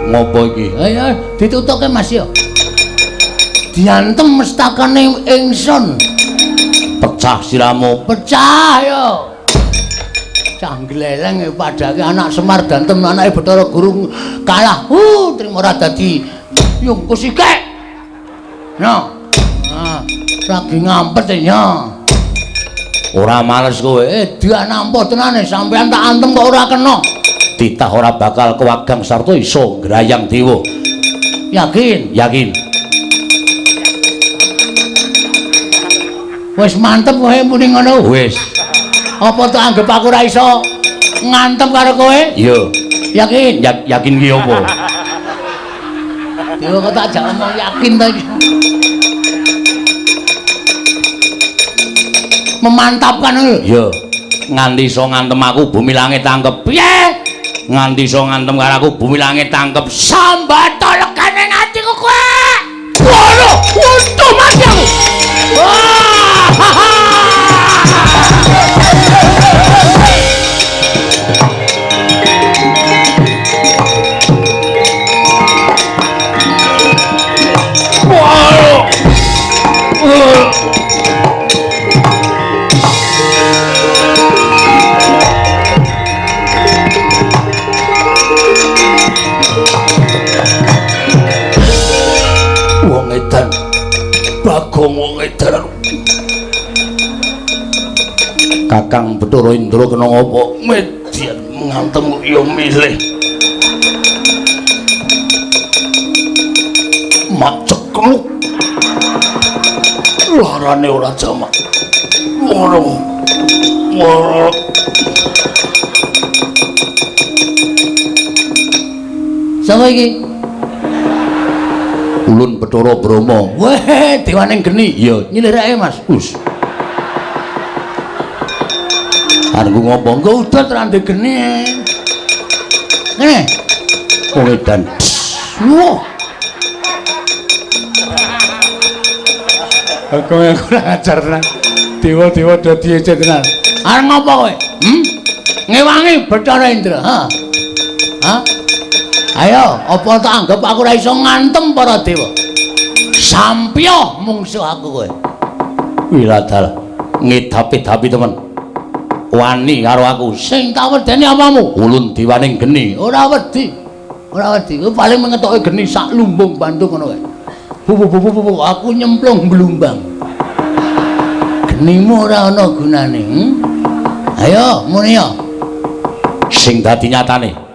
Speaker 2: Ngopo iki? Ayo ditutuke Mas yo. Diantem mestakane ingsun. Pecah siramu, pecah yo. Canggleleng padake anak Semar dantem anake Bathara Guru kalah. Trimo ora dadi yungkus iki. No. Lagi ngampet ya. Ora males kowe. Dia nampa tenane sampean tak antem kok ora kena. Titah ora bakal kewagang sarta iso grayang dewa. Yakin? Yakin. Wis mantep kowe muni ngono. Wis. Apa tak anggap aku ora iso ngantem karo kowe? Iya. Yakin? Yakin ki apa? Dewa kok tak jak omong yakin ta iki. Memantapkan lho. Iya. Nganti iso ngantem aku bumi langit tangkep. Piye? Nganti iso ngantem karo aku bumi langit tangkep sambata legane atiku kowe. Waduh, untung mati aku. Wong edan Bagong wong edan Kakang Bathara Indra kena ngopo median ngantem kok ya milih mak cekluk larane ora jamak ngono sapa iki Ulun Bathara Brahma. Weh, dewaning geni. Iya, nyilirake Mas. Us. Arengku ngopo? Engko udah terande geni. Ngene. Wong edan. Wah. Aku kurang ajar tenan. Dewa-dewa dadi ece tenan. Arep ngopo kowe? Ngewangi Bathara Indra, ha? Hah? Ayo, apa tak anggap aku ora iso ngantem para dewa? Sampya mungsuh aku kowe. Wiladal ngedapi-dapi temen. Wani karo aku. Sing tak wedeni apamu? Ulun diwaning geni. Ora wedi. Ora wedi. Kowe paling mengetoke geni sak lumbung bantu ngono kowe. Bu, aku nyemplung blumbang. Genimu ora ana gunane. Ayo, muni yo. Sing dadi nyatane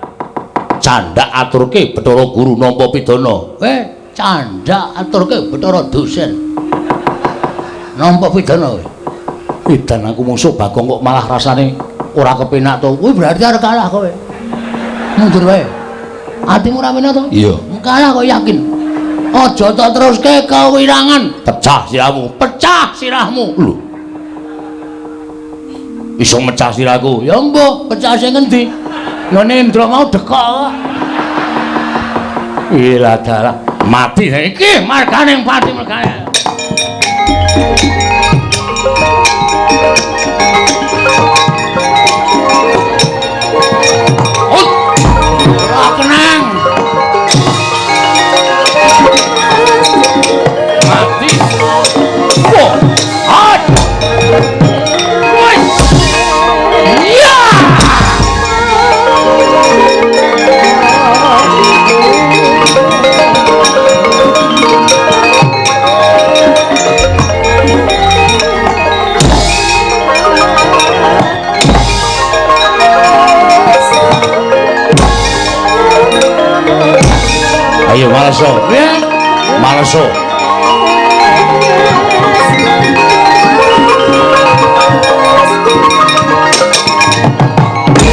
Speaker 1: candak aturke Bathara Guru nampa pidana.
Speaker 2: Candak aturke Bathara dosen. Nampa pidana kowe.
Speaker 1: Edan aku musuh Bagong kok malah rasane ora kepenak to.
Speaker 2: Kuwi berarti arep kalah kowe. Mundur wae. Atimu ora penak to?
Speaker 1: Iya.
Speaker 2: Kalah kok yakin. Aja tak teruske kewirangan.
Speaker 1: Pecah sirahmu.
Speaker 2: Pecah sirahmu.
Speaker 1: Lho. Iso mecah sirahku.
Speaker 2: Ya mbah, pecah sing endi? Ngene Indra mau dekok kok.
Speaker 1: Iya dalah mati
Speaker 2: Iki margane pati margane. Kenang. Mati. Wah, hot. Woi. Ya.
Speaker 1: Ayo Malaso. Malaso.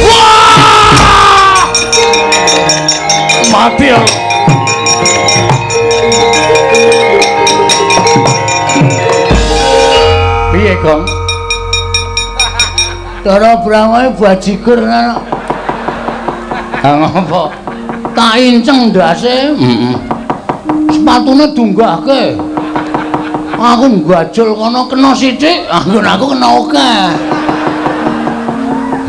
Speaker 1: Wah! Mati ya.
Speaker 2: Piye, Gong? Cara brangae bajigur ngono. Ngapa? Tak inceng ndase. Sepatune dunggahke. Aku nggajul kono kena sithik, aku kena akeh.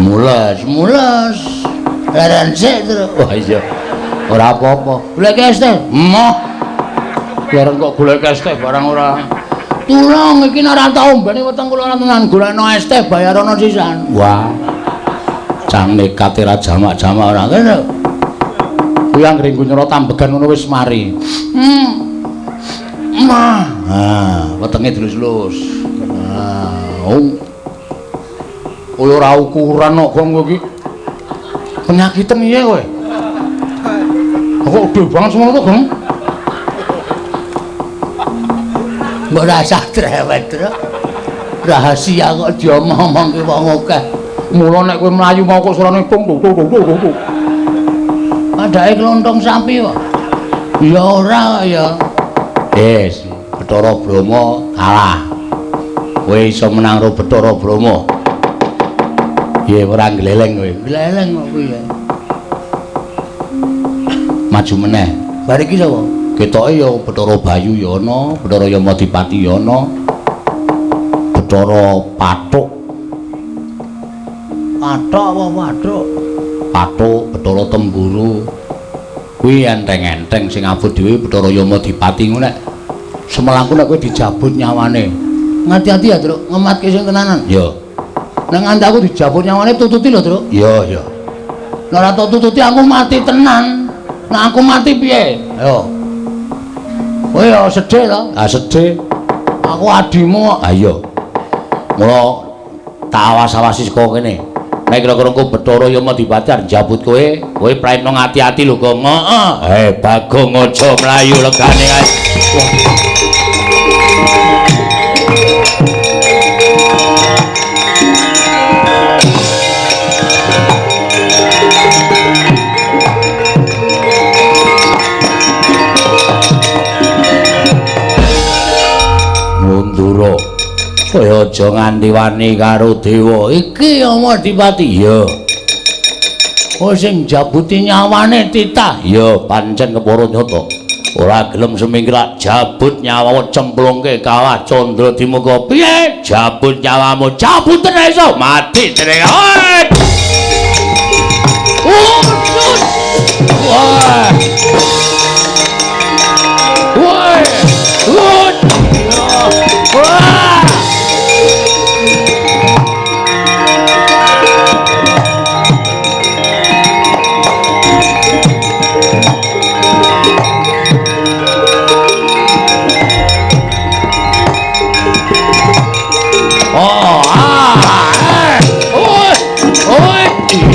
Speaker 2: Mules. Leren sik terus.
Speaker 1: Wah iya. Ora apa-apa.
Speaker 2: Golek es teh.
Speaker 1: Moh. Bareng kok golek es teh barang ora.
Speaker 2: Tulung iki ora tau mbene weteng kula tenan golekno es teh bayarono sisan.
Speaker 1: Wah. Cang nekat ora jamak-jamak ora kene. Kuwi anggere nyoro tambegan ngono wis mari.
Speaker 2: Mah.
Speaker 1: Wetenge dilus-lus. Kowe ora ukuran kok Gong kowe iki. Penyakiten iya kowe. Kok gede banget semono to, Gong?
Speaker 2: Mbok rasa trewet, Tru. Rahasia kok diomong-omongke wong akeh.
Speaker 1: Mula nek kowe mlayu mau kok surane tung.
Speaker 2: Padahal klontong sapi kok. Ya ora ya.
Speaker 1: Yes, Bathara Brahma kalah. Kowe iso menang karo Bathara Brahma. Piye ora gleleng kowe?
Speaker 2: Gleleng kok piye?
Speaker 1: Maju meneh.
Speaker 2: Bar iki sapa?
Speaker 1: Ketoke ya Bathara Bayu ya ana, Bathara Yamadipati ya ana. Bathara Pathuk.
Speaker 2: Pathuk apa Pathuk?
Speaker 1: Pathuk, Bathara Temburu. Kuwi enteng-enteng sing abot dhewe Bathara Yamadipati ngono nek semelaku nek kowe dijabut nyawane.
Speaker 2: Ngati-ati ya, Tru, ngematke sing tenanan.
Speaker 1: Ya.
Speaker 2: Nek nganti aku dijabut nyawane tututi lho, Tru.
Speaker 1: Ya, ya.
Speaker 2: Nek ora tututi aku mati tenan. Nek aku mati piye? Ayo. Kowe ya sedih to?
Speaker 1: Ah sedih.
Speaker 2: Aku adimu.
Speaker 1: Ah iya. Mula tak awas-awasi saka kene. Nek kira-kira engko Bathara Yamadipati arep njabut kowe praena ngati-ati lho, Gong. Heeh. Bagong aja mlayu legane kae. Mundura. Kowe aja nganti wani karo dewa.
Speaker 2: Iki Yamadipati.
Speaker 1: Iya.
Speaker 2: Oh sing jabuti nyawane titah.
Speaker 1: Iya, pancen kepara nyata. Ora gelem semingkrak jabut nyawamu cemplungke kawah Candra Dimuka. Piye? Jabut nyawamu, cabut tenan iso mati tenan. Wah. Wah. Wah.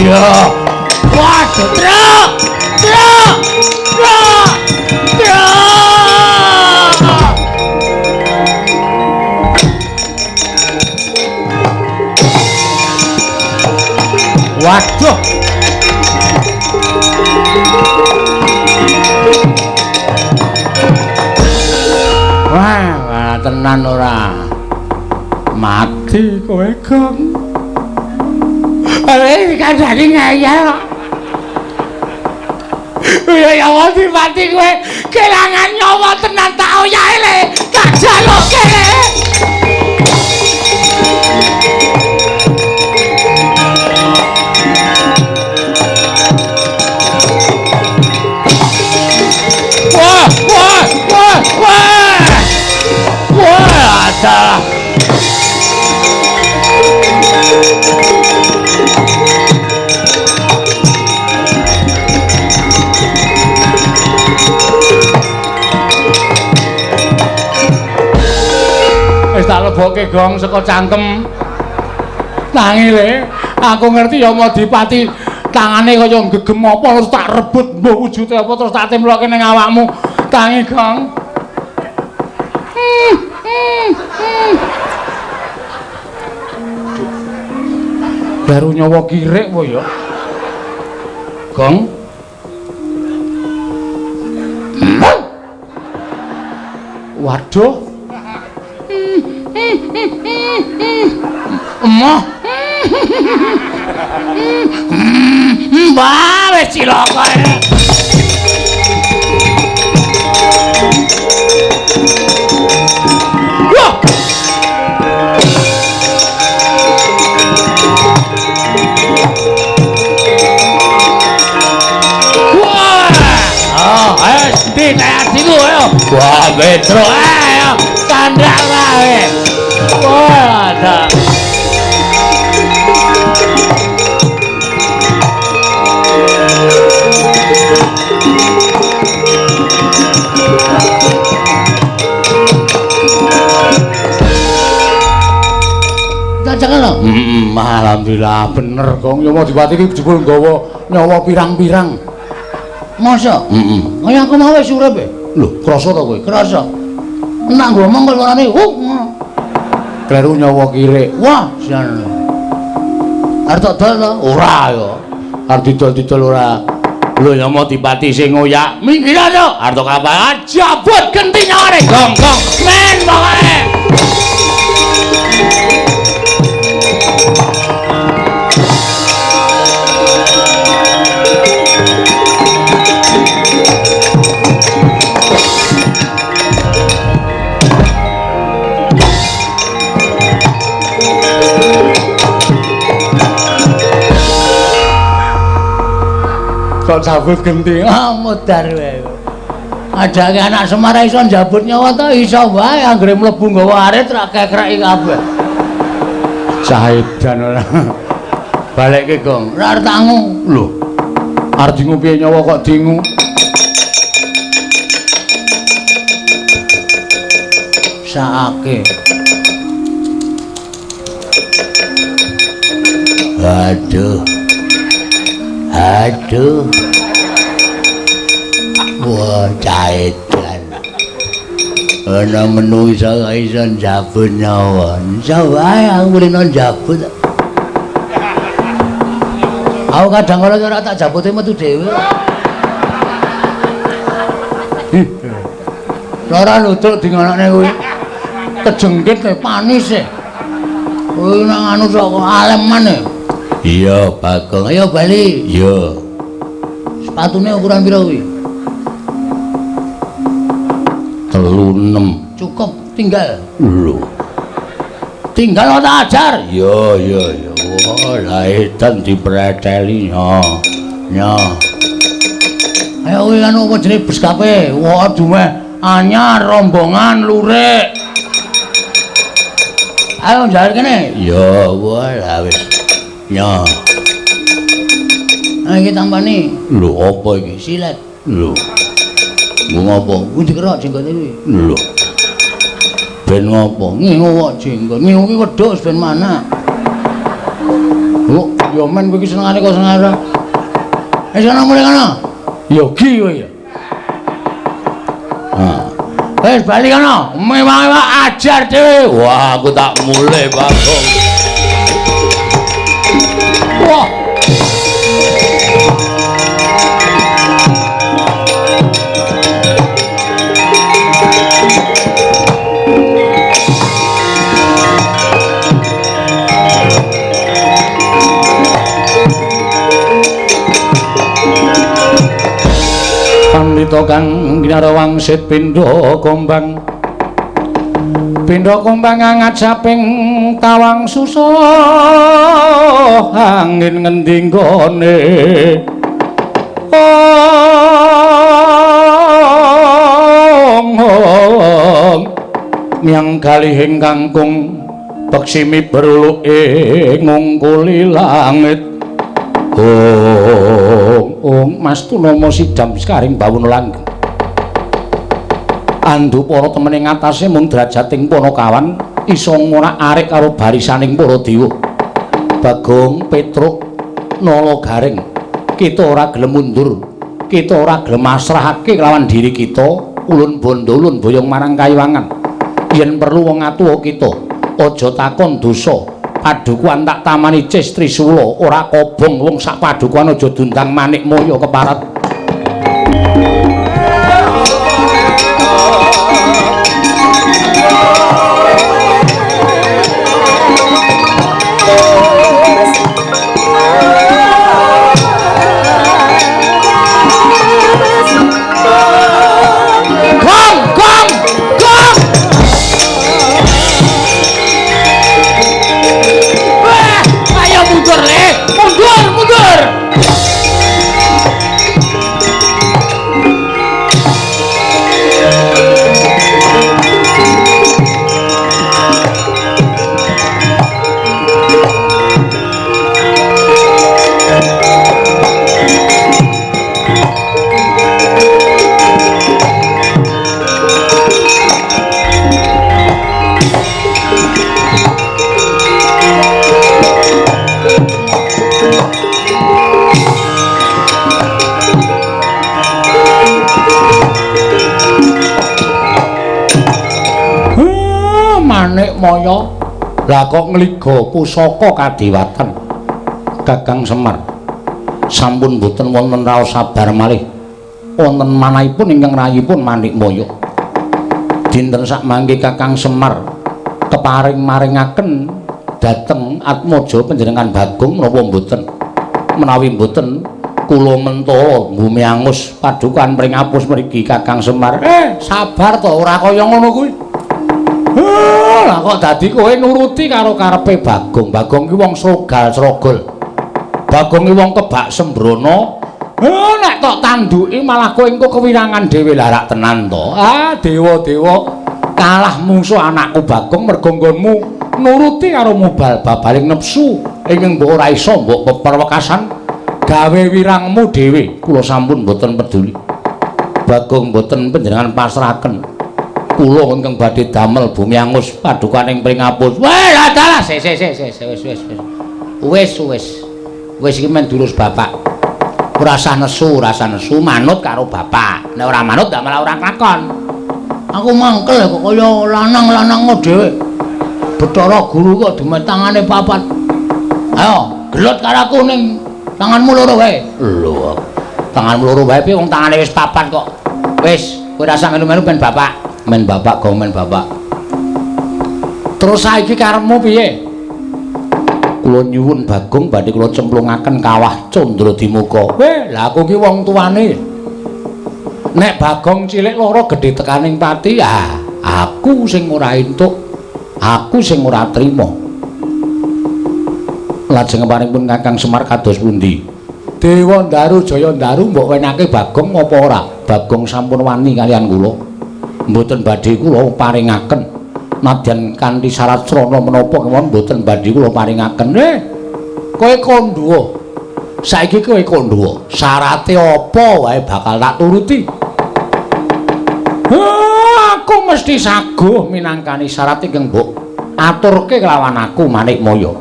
Speaker 1: Iya. Waduh, Truk.
Speaker 2: Waduh. Wah, tenan ora. Mati kowe, Gong. Kandhane ngeyel kok. Ya wong mati kowe kelangan nyawa tenan tak oyahe le. Gak jaluk kene. Wah, ada. Wis tak lebokke Gong saka cangkem. Tangi le, aku ngerti ya Madipati tangane kaya gegem apa terus tak rebut mbok wujude apa terus tak temlokke ning awakmu. Tangi Gong. Baru nyawa kirik po ya. Gong. Waduh. Emoh. Mbah wis cilaka. Wah, metro ayo kandang wae. Wah, ada. Jangan lho. Alhamdulillah bener, Gong. Ya Madipati iki jebul nggawa nyawa pirang-pirang. Masa? Kaya aku mau wis urip e. Lho, krasa ta kowe? Krasa. Enak ngomong kok orane ngono. Kleru nyawa kirik. Wah, sian. Arep tak dol to? Ora ya. Arep didol-didol ora. Lho ya Madipati sing ngoyak. Minggir to. Arep kapan jabut genti nyawane. Gong, men pokoke. Kok cabut genti mudar wae. Adake anak Semar iso njabut nyawa to iso wae anggere mlebu nggawa arit ra kekreki kabeh. Saedan ora. Balekke Gong. Ora arep tangu. Lho. Arep dingu piye nyawa kok dingu? Saake. Aduh. Wah, caedan. Ana menungsa kok iso njabut nyawa. Iso wae aku rene njabut. Aku kadang kala ora tak jabute metu dhewe. Ora nutuk dingonokne kuwi. Kejengkit panis e. Kuwi nang anu sok aleman e. Iya, Bagong. Ayo bali. Iya. Sepatune ukuran pira kuwi? 36. Cukup, tinggal. Lho. Tinggal tak ajar. Iya. Wah, laedan dipreteli nya. Ayo kuwi anu apa jenenge bus kape? Wah, dumeh anyar rombongan lurik. Ayo njaluk kene. Iya, wah wis. Ya. Iki tampane. Lho, apa iki? Silet. Lho. Ngopo? Kuwi dikerok jenggote kuwi. Lho. Ben ngopo? Ngingu kok jenggot. Ngingu ki wedhus ben mana? Oh, ya men kowe iki senengane kok senengane. Sono mulih kono. Yogi kowe ya. Wis bali kono. Mewah ajar dhewe. Wah, aku tak mulih, Bagong. Wah.
Speaker 1: kita kang kinara wangsit pindha kombang angat saping tawang susah angin ngendi nggone miang kalihing kangkung peksimi berluke ngungkuli langit Mas Tunama sidam sekaring bawun langgeng andu para temene ngatasé mung drajating Panakawan isa ngorak-arik karo barisaning para dewa Bagong Petruk Nala Garing kita ora gelem mundur kita ora gelem masrahake lawan diri kita ulun bondo ulun boyong marang Kayuwangan yen perlu wong atuwa kita aja takon dosa padukuan tak tamani cis Trisula ora kobong wong sak padukuan aja dundang manik moyo keparat Maya lah kok ngliga pusaka kadewatan Kakang Semar sampun boten wonten raos sabar malih wonten manahipun ingkang rayipun Manikmaya dinten sak mangke Kakang Semar keparing maringaken dhateng Atmaja panjenengan Bagong menapa mboten menawi mboten kula mentala bumi angus padukan pring apus mriki Kakang Semar sabar to ora kaya ngono kuwi lah kok dadi kowe nuruti karo karepe Bagong. Bagong ki wong srogal-srogol. Bagong ki wong kebak sembrono. Nek tok tanduki malah kowe engko kewirangan dhewe larak tenan to. Dewa-dewa kalah mungsuh anakku Bagong mergo nggonmu nuruti karo mubal babaling nepsu ingkang mbok ora iso mbok peperwekasan gawe wirangmu dhewe. Kula sampun mboten peduli. Bagong mboten panjenengan pasrahaken. Kula ingkang badhe damel bumi angus padukaning pring apus. Wah, dalah wis iki men durus bapak. Ora usah nesu, manut karo bapak. Nek ora manut dak malah ora klakon. Aku mangkel kok kaya lanang-lanang dhewe. Bathara guru kok dimetangane papat. Ayo, gelut karo aku ning tanganmu loro wae. Lho, tanganmu loro wae piye wong tangane wis papat kok. Wis, kowe ora usah melu-melu ben bapak. Men bapak go men bapak. Terus saiki karepmu piye? Kula nyuwun Bagong badhe kula cemplungaken kawah Candra Dimuka. Lah aku ki wong tuane. Nek Bagong cilik loro gedhe tekaning pati, aku sing ora entuk. Aku sing ora trima. Lajeng paringipun Kakang Semar kados pundi? Dewa Ndaru Jaya Ndaru mbok wenake Bagong apa ora? Bagong sampun wani kalian kula. Mboten badhe kula paringaken nadyan kanthi syarat srana menapa kemawon mboten badhe kula paringaken. Kowe kandha. Saiki kowe kandha. Syarate apa wae bakal tak turuti. Aku mesti saguh minangkani syarat ingkang mbok aturke kelawan aku Manikmaya.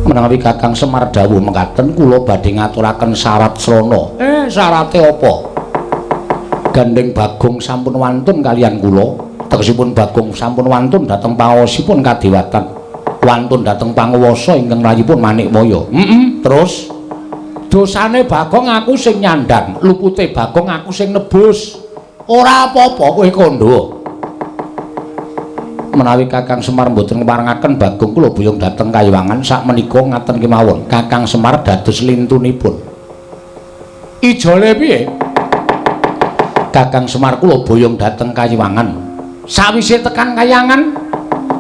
Speaker 1: Menawi Kakang Semar dawuh mekaten kula badhe ngaturaken syarat srana. Syarate apa? Gandeng Bagong sampun wantun kalian kula tegesipun Bagong sampun wantun dhateng pangaosipun kadewatan wantun dhateng panguwasa ingkang rayipun Manikmaya. Terus dosane Bagong aku sing nyandang lupute Bagong aku sing nebus ora apa-apa kowe kandha. Menawi Kakang Semar mboten marangaken Bagong kula buyung dhateng Kayuwangan sakmenika ngaten kemawon Kakang Semar dados lintunipun ijole piye? Kakang Semar kula boyong dhateng Kayiwangan. Sawise tekan Kayangan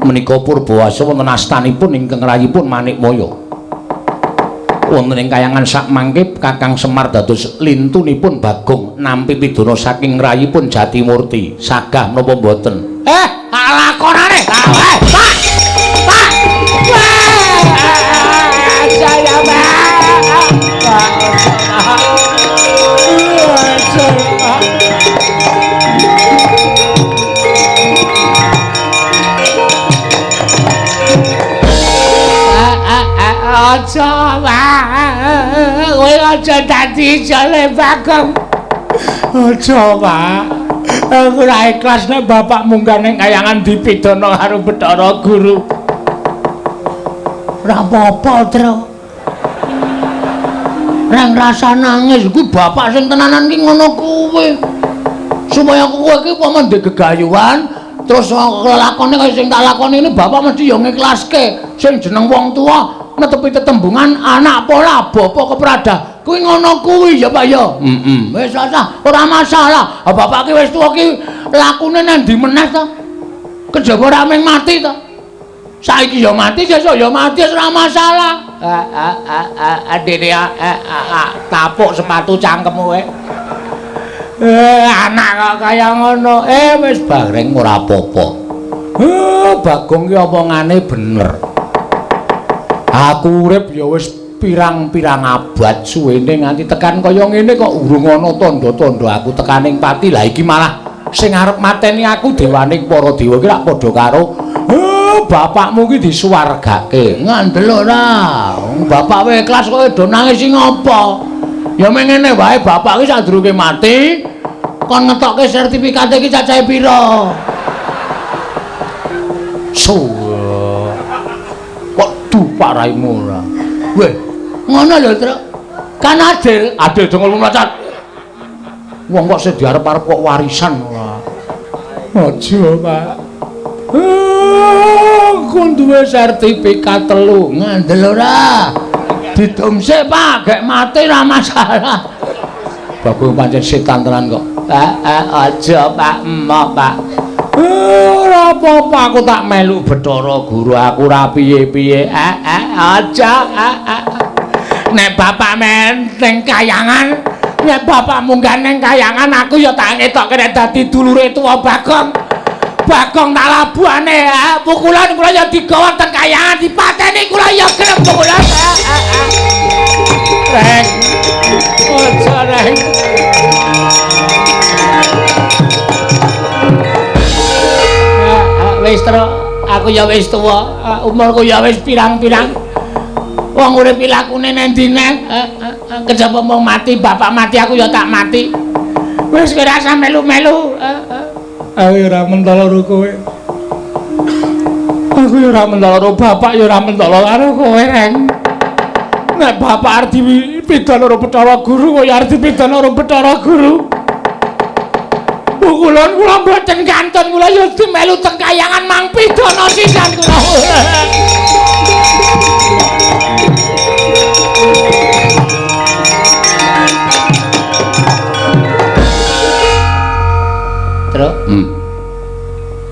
Speaker 1: menika Purbawasa wonten astanipun ingkang rayipun Manikmaya. Wonten ing Kayangan sak mangke Kakang Semar dados lintunipun Bagong nampi pidana saking rayipun Jatimurti. Sagah menapa mboten?
Speaker 2: Lakonane. Pak. Pak. Saya aja kowe aja dadi jale Bagong. Aja, Pak. Aku ora ikhlas nek bapak munggah ning Kayangan dipidana karo Bathara Guru. Ora apa-apa, Tru. Rang rasa nangis kuwi bapak sing tenanan ki ngono kuwi. Supaya kowe iki umpama ndek gegayuhan terus lakone kaya sing tak lakoni ini bapak mesti yo ngiklaske. Sing jeneng wong tuwa netepi tetembungan anak pola bapa keprada. Kuwi ngono kuwi ya Pak ya. Wis ora masalah. Bapak ki wis tuwa ki lakune nang ndi meneh to? Kejaba ora mung mati to. Saiki ya mati, sesuk ya mati ora masalah. Adene tapuk sepatu cangkemmu kowe. Anak kok kaya ngono. Wis bareng ora apa-apa. Bagong ki omongane bener. Aku urip ya wis pirang-pirang abad suwene nganti tekan kaya ngene kok urung ana tandha-tandha aku tekaning pati. Lah iki malah sing arep mateni aku dewaning para dewa ki rak padha karo bapakmu ki disuwargake. Ngandel ora. Bapak wae ikhlas kowe do nangis sing apa? Ya mung ngene wae bapak ki sadurunge mati kon ngetokke sertifikate iki cacahe pira? Kok duparaimu ora? Weh, ngono lho, Truk. Kan adil dongol macat. Wong kok sing diarep-arep kok warisan ora. Aja, Pak. Kon duwe sertifikat 3, ngandel ora? Didum sik, Pak, gek mati ora masalah. Bagong pancen setan tenan kok. Aja, Pak, emok, Pak. Ora apa-apa aku tak melu Bathara Guru aku ora piye-piye. Aja. Nek bapak men ning Kayangan, nek bapak munggah ning Kayangan aku ya tak ngetokke nek dadi dulure tuwa Bagong. Bagong tak labuhane, pukulan kula ya digawa teng Kayangan dipateni kula ya gelem pukulan. Reng. Aja reng. Wis Truk, aku ya wis tuwa, umurku ya wis pirang-pirang. Wong urip lakune nang ndi neng, kejaba mau mati, bapak mati aku ya tak mati. Wis kowe rasa melu-melu. Aku ora mentolo kowe. Aku ora mentolo bapak ya ora mentolo karo kowe, Reng. Nek bapak arep dipidana karo Bathara Guru, kowe arep dipidana karo Bathara Guru. Pukulan kula mboten kantun, kula ya melu teng Kayangan mang pidana sisan kula. Truk.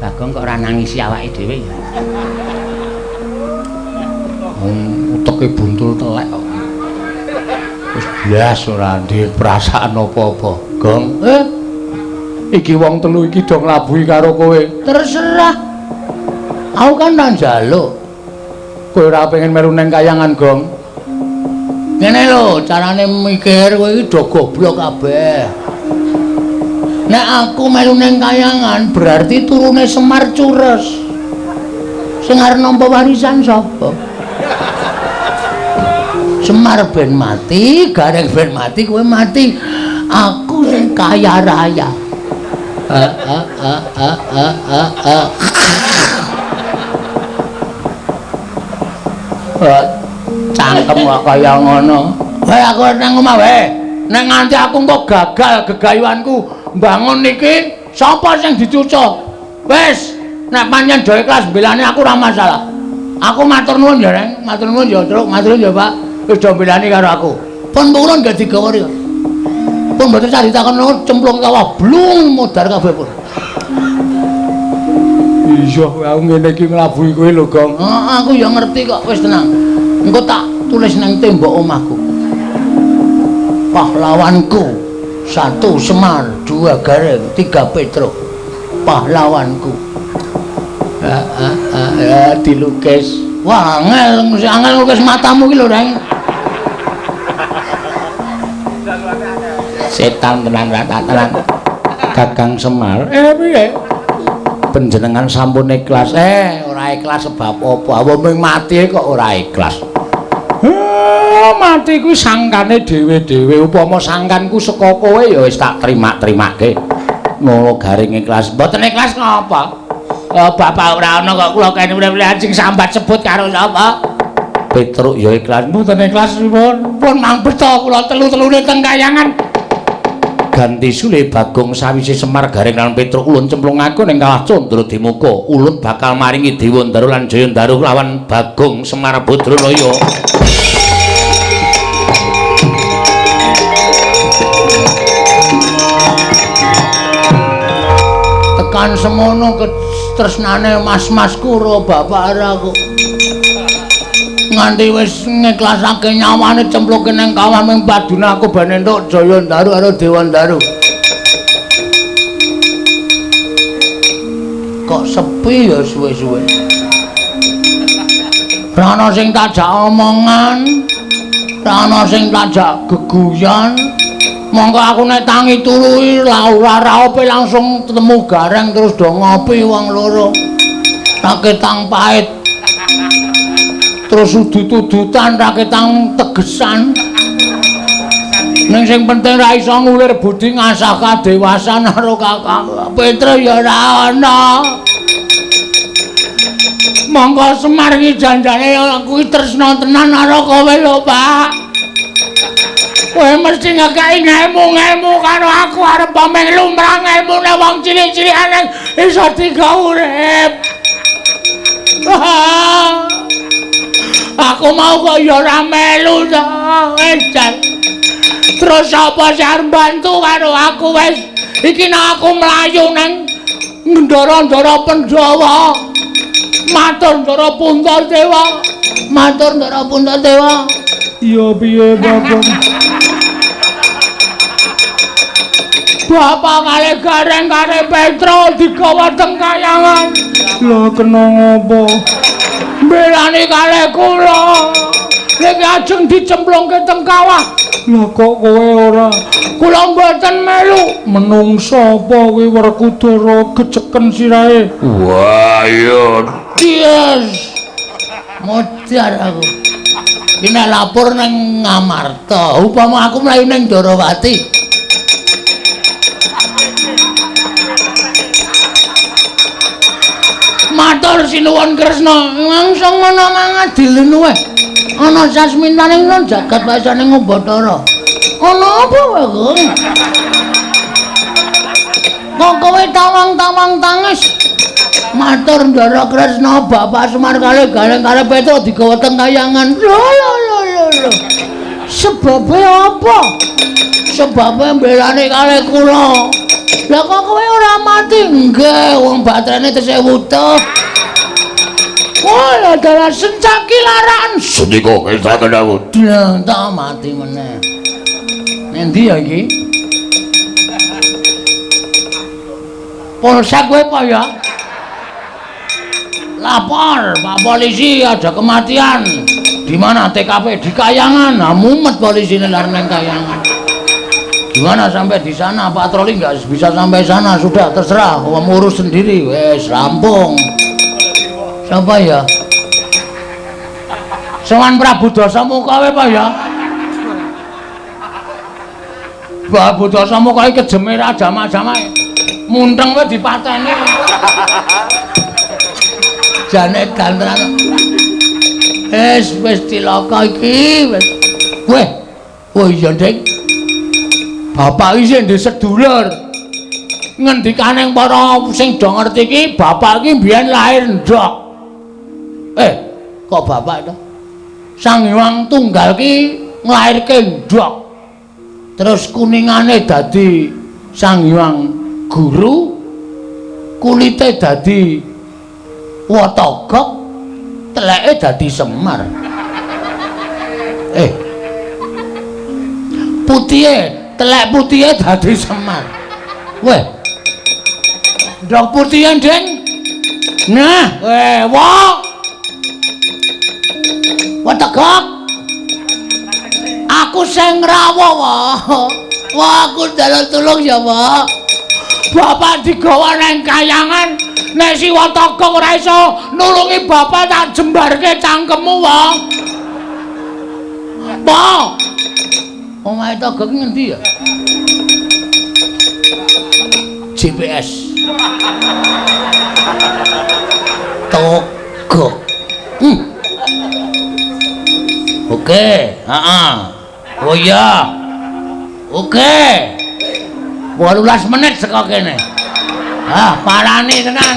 Speaker 2: Bagong kok ora nangisi awake dhewe ya. Uteke buntul telek kok. Wis blas ora ndek perasaan apa-apa. Gong, iki wong telu iki do nglabuhi karo kowe. Terserah. Aku kan nang njaluk. Kowe ora pengen melu nang Kayangan, Gong. Ngene lho, carane mikir kowe iki do goblok kabeh. Nek aku melu nang Kayangan berarti turune Semar Cures. Sing arep nampa warisan sapa? Semar ben mati, Gareng ben mati, kowe mati. Aku sing kaya raya. Cangkem kok kaya ngono. Wae aku nang omah wae. Nek nganti aku engko gagal gegayuhanku mbangun niki, sapa sing dicucuk? Wis, nek pancen do ikhlas belane aku ora masalah. Aku matur nuwun ya, Reng. Matur nuwun ya, Truk. Matur nuwun ya, Pak. Wis do belani karo aku. Pun purun gak digawa rek. Pun mboten sah ditakono cemplung kawah blung modar kabeh pun.
Speaker 1: Iya, aku ngene iki nglabuhi kowe lho, Gong.
Speaker 2: Aku ya ngerti kok, wis tenang. Engko tak tulis nang tembok omahku. Pahlawanku 1 Semar 2 Gareng 3 Petruk. Pahlawanku.
Speaker 1: Dilukis.
Speaker 2: Wah, angel lukis matamu iki lho, Reng.
Speaker 1: Setan tenan tenan. Kakang Semar. Piye? Panjenengan sampun ikhlas.
Speaker 2: Ora ikhlas sebab apa? Apa mung mati kok ora ikhlas.
Speaker 1: Mati kuwi sangkane dhewe-dhewe. Upama sangkanku saka kowe ya wis tak terima-terimake. Ngono garing ikhlas. Mboten ikhlas ngapa? Bapak ora ana kok kula kene anjing sambat sebut karo sapa? Petruk ya ikhlas. Mboten ikhlas
Speaker 2: pun mampet to kula telu-telune teng kayangan.
Speaker 1: Ganti sule Bagong sawise Semar Gareng lan Petruk ulun cemplungaken ing kawah Candra Dimuka. Ulun bakal maringi Dewandaru lan Jayandaru lawan Bagong Semar Badranaya.
Speaker 2: Tekan semono ketresnane mas-masku karo bapak aku. Nganti wis ngiklasake nyawane cempluke nang kawah ming paduna aku ben entuk Jayandaru karo Dewandaru. Kok sepi ya suwe-suwe. Ora ana sing tajak omongan, ora ana sing tajak geguyan. Monggo aku nek tangi turu ora raope langsung ketemu Gareng terus do ngopi wong loro. Raketang pahit. Terus udut-udutan raketang tegesan. Ning sing penting ra iso ngulir budi ngasah kadewasan karo Kakang Petruk ya ora ana. Monggo Semar iki janjane aku tresna tenan karo kowe lho, Pak. Kowe mesti ngekeki ngemu-ngemu karo aku arep pameng lumrah ngemune wong cilik-cilikan iso digawe urip. Aku mau kok ya ora melu to, edan. Terus sapa sing arep bantu karo aku wis iki nek aku mlayu nang ndara-ndara Pandhawa. Matur Ndara Puntadewa. Matur Ndara Puntadewa.
Speaker 1: Iya piye, Bagong?
Speaker 2: Bapak kali Gareng kali Petruk digawa teng kayangan.
Speaker 1: Lah kena ngopo?
Speaker 2: Belani kali kula. Nek ajeng dicemplungke teng kawah.
Speaker 1: Lah kok kowe ora?
Speaker 2: Kula mboten melu.
Speaker 1: Menungsa apa kuwi Werkudara geceken sirahe?
Speaker 2: Wah, iya. Yes. Modar aku. Iki nek lapor nang Ngamarta, upama aku mlayu ning Darawati. Matur sinuwun Kresna, langsung ana mangadil nuwe. Ana sasmintane nang jagat wasane Ngombatara. Ana apa wae, Gong? Kok kowe tawang-tawang tangis? Matur Ndara Kresna, Bapak Semar kali Gareng kali Petruk digawa teng kayangan. Lho. Sebabe apa? Sebabe mbelani kali kula. Lah kok kowe ora mati? Nggih, wong baterane tesih wutuh. Oh, adalah sencaki laran.
Speaker 1: Sendika kesaken aku.
Speaker 2: Lah, tak mati meneh. Endi ya iki? Polsek kowe apa ya? Lapor, Pak Polisi ada kematian. Di mana TKP? Di Kayangan. Nah, mumet polisi lar nang Kayangan. Gimana sampai di sana? Patroli nggak bisa sampai sana, sudah terserah, om urus sendiri, wes rampung. Siapa ya? Sowan Prabu Dasamuka wae Pak ya. Prabu Dasamuka iki kejeme ra jamaah-jamaah. Munteng wae dipateni. Jane gantran. Wis cilaka iki wis. Weh. Oh iya, Dik. Bapak iki sing sedulur. Ngendikane para sing do ngerti iki, bapak iki biyen lahir ndok. Kok bapak to? Sang Hyang Tunggal ki nglairke ndok. Terus kuningane dadi Sang Hyang Guru, kulite dadi Watagok, teleke dadi Semar. Putihe, telek putihe dadi Semar. Weh. Ndok putihe, Ding. Nah, Watagok. Aku sing ngrawuh, Wah, aku njaluk tulung ya, Pak. Bapak digawa nang kayangan, nek si Watagok ora iso nulungi bapak tak jembarke cangkemmu, Wong. Pak. Omahe Togok ngendi ya? GPS. Togok. Oke, Oh iya. Oke. 18 menit saka kene. Parani tenan.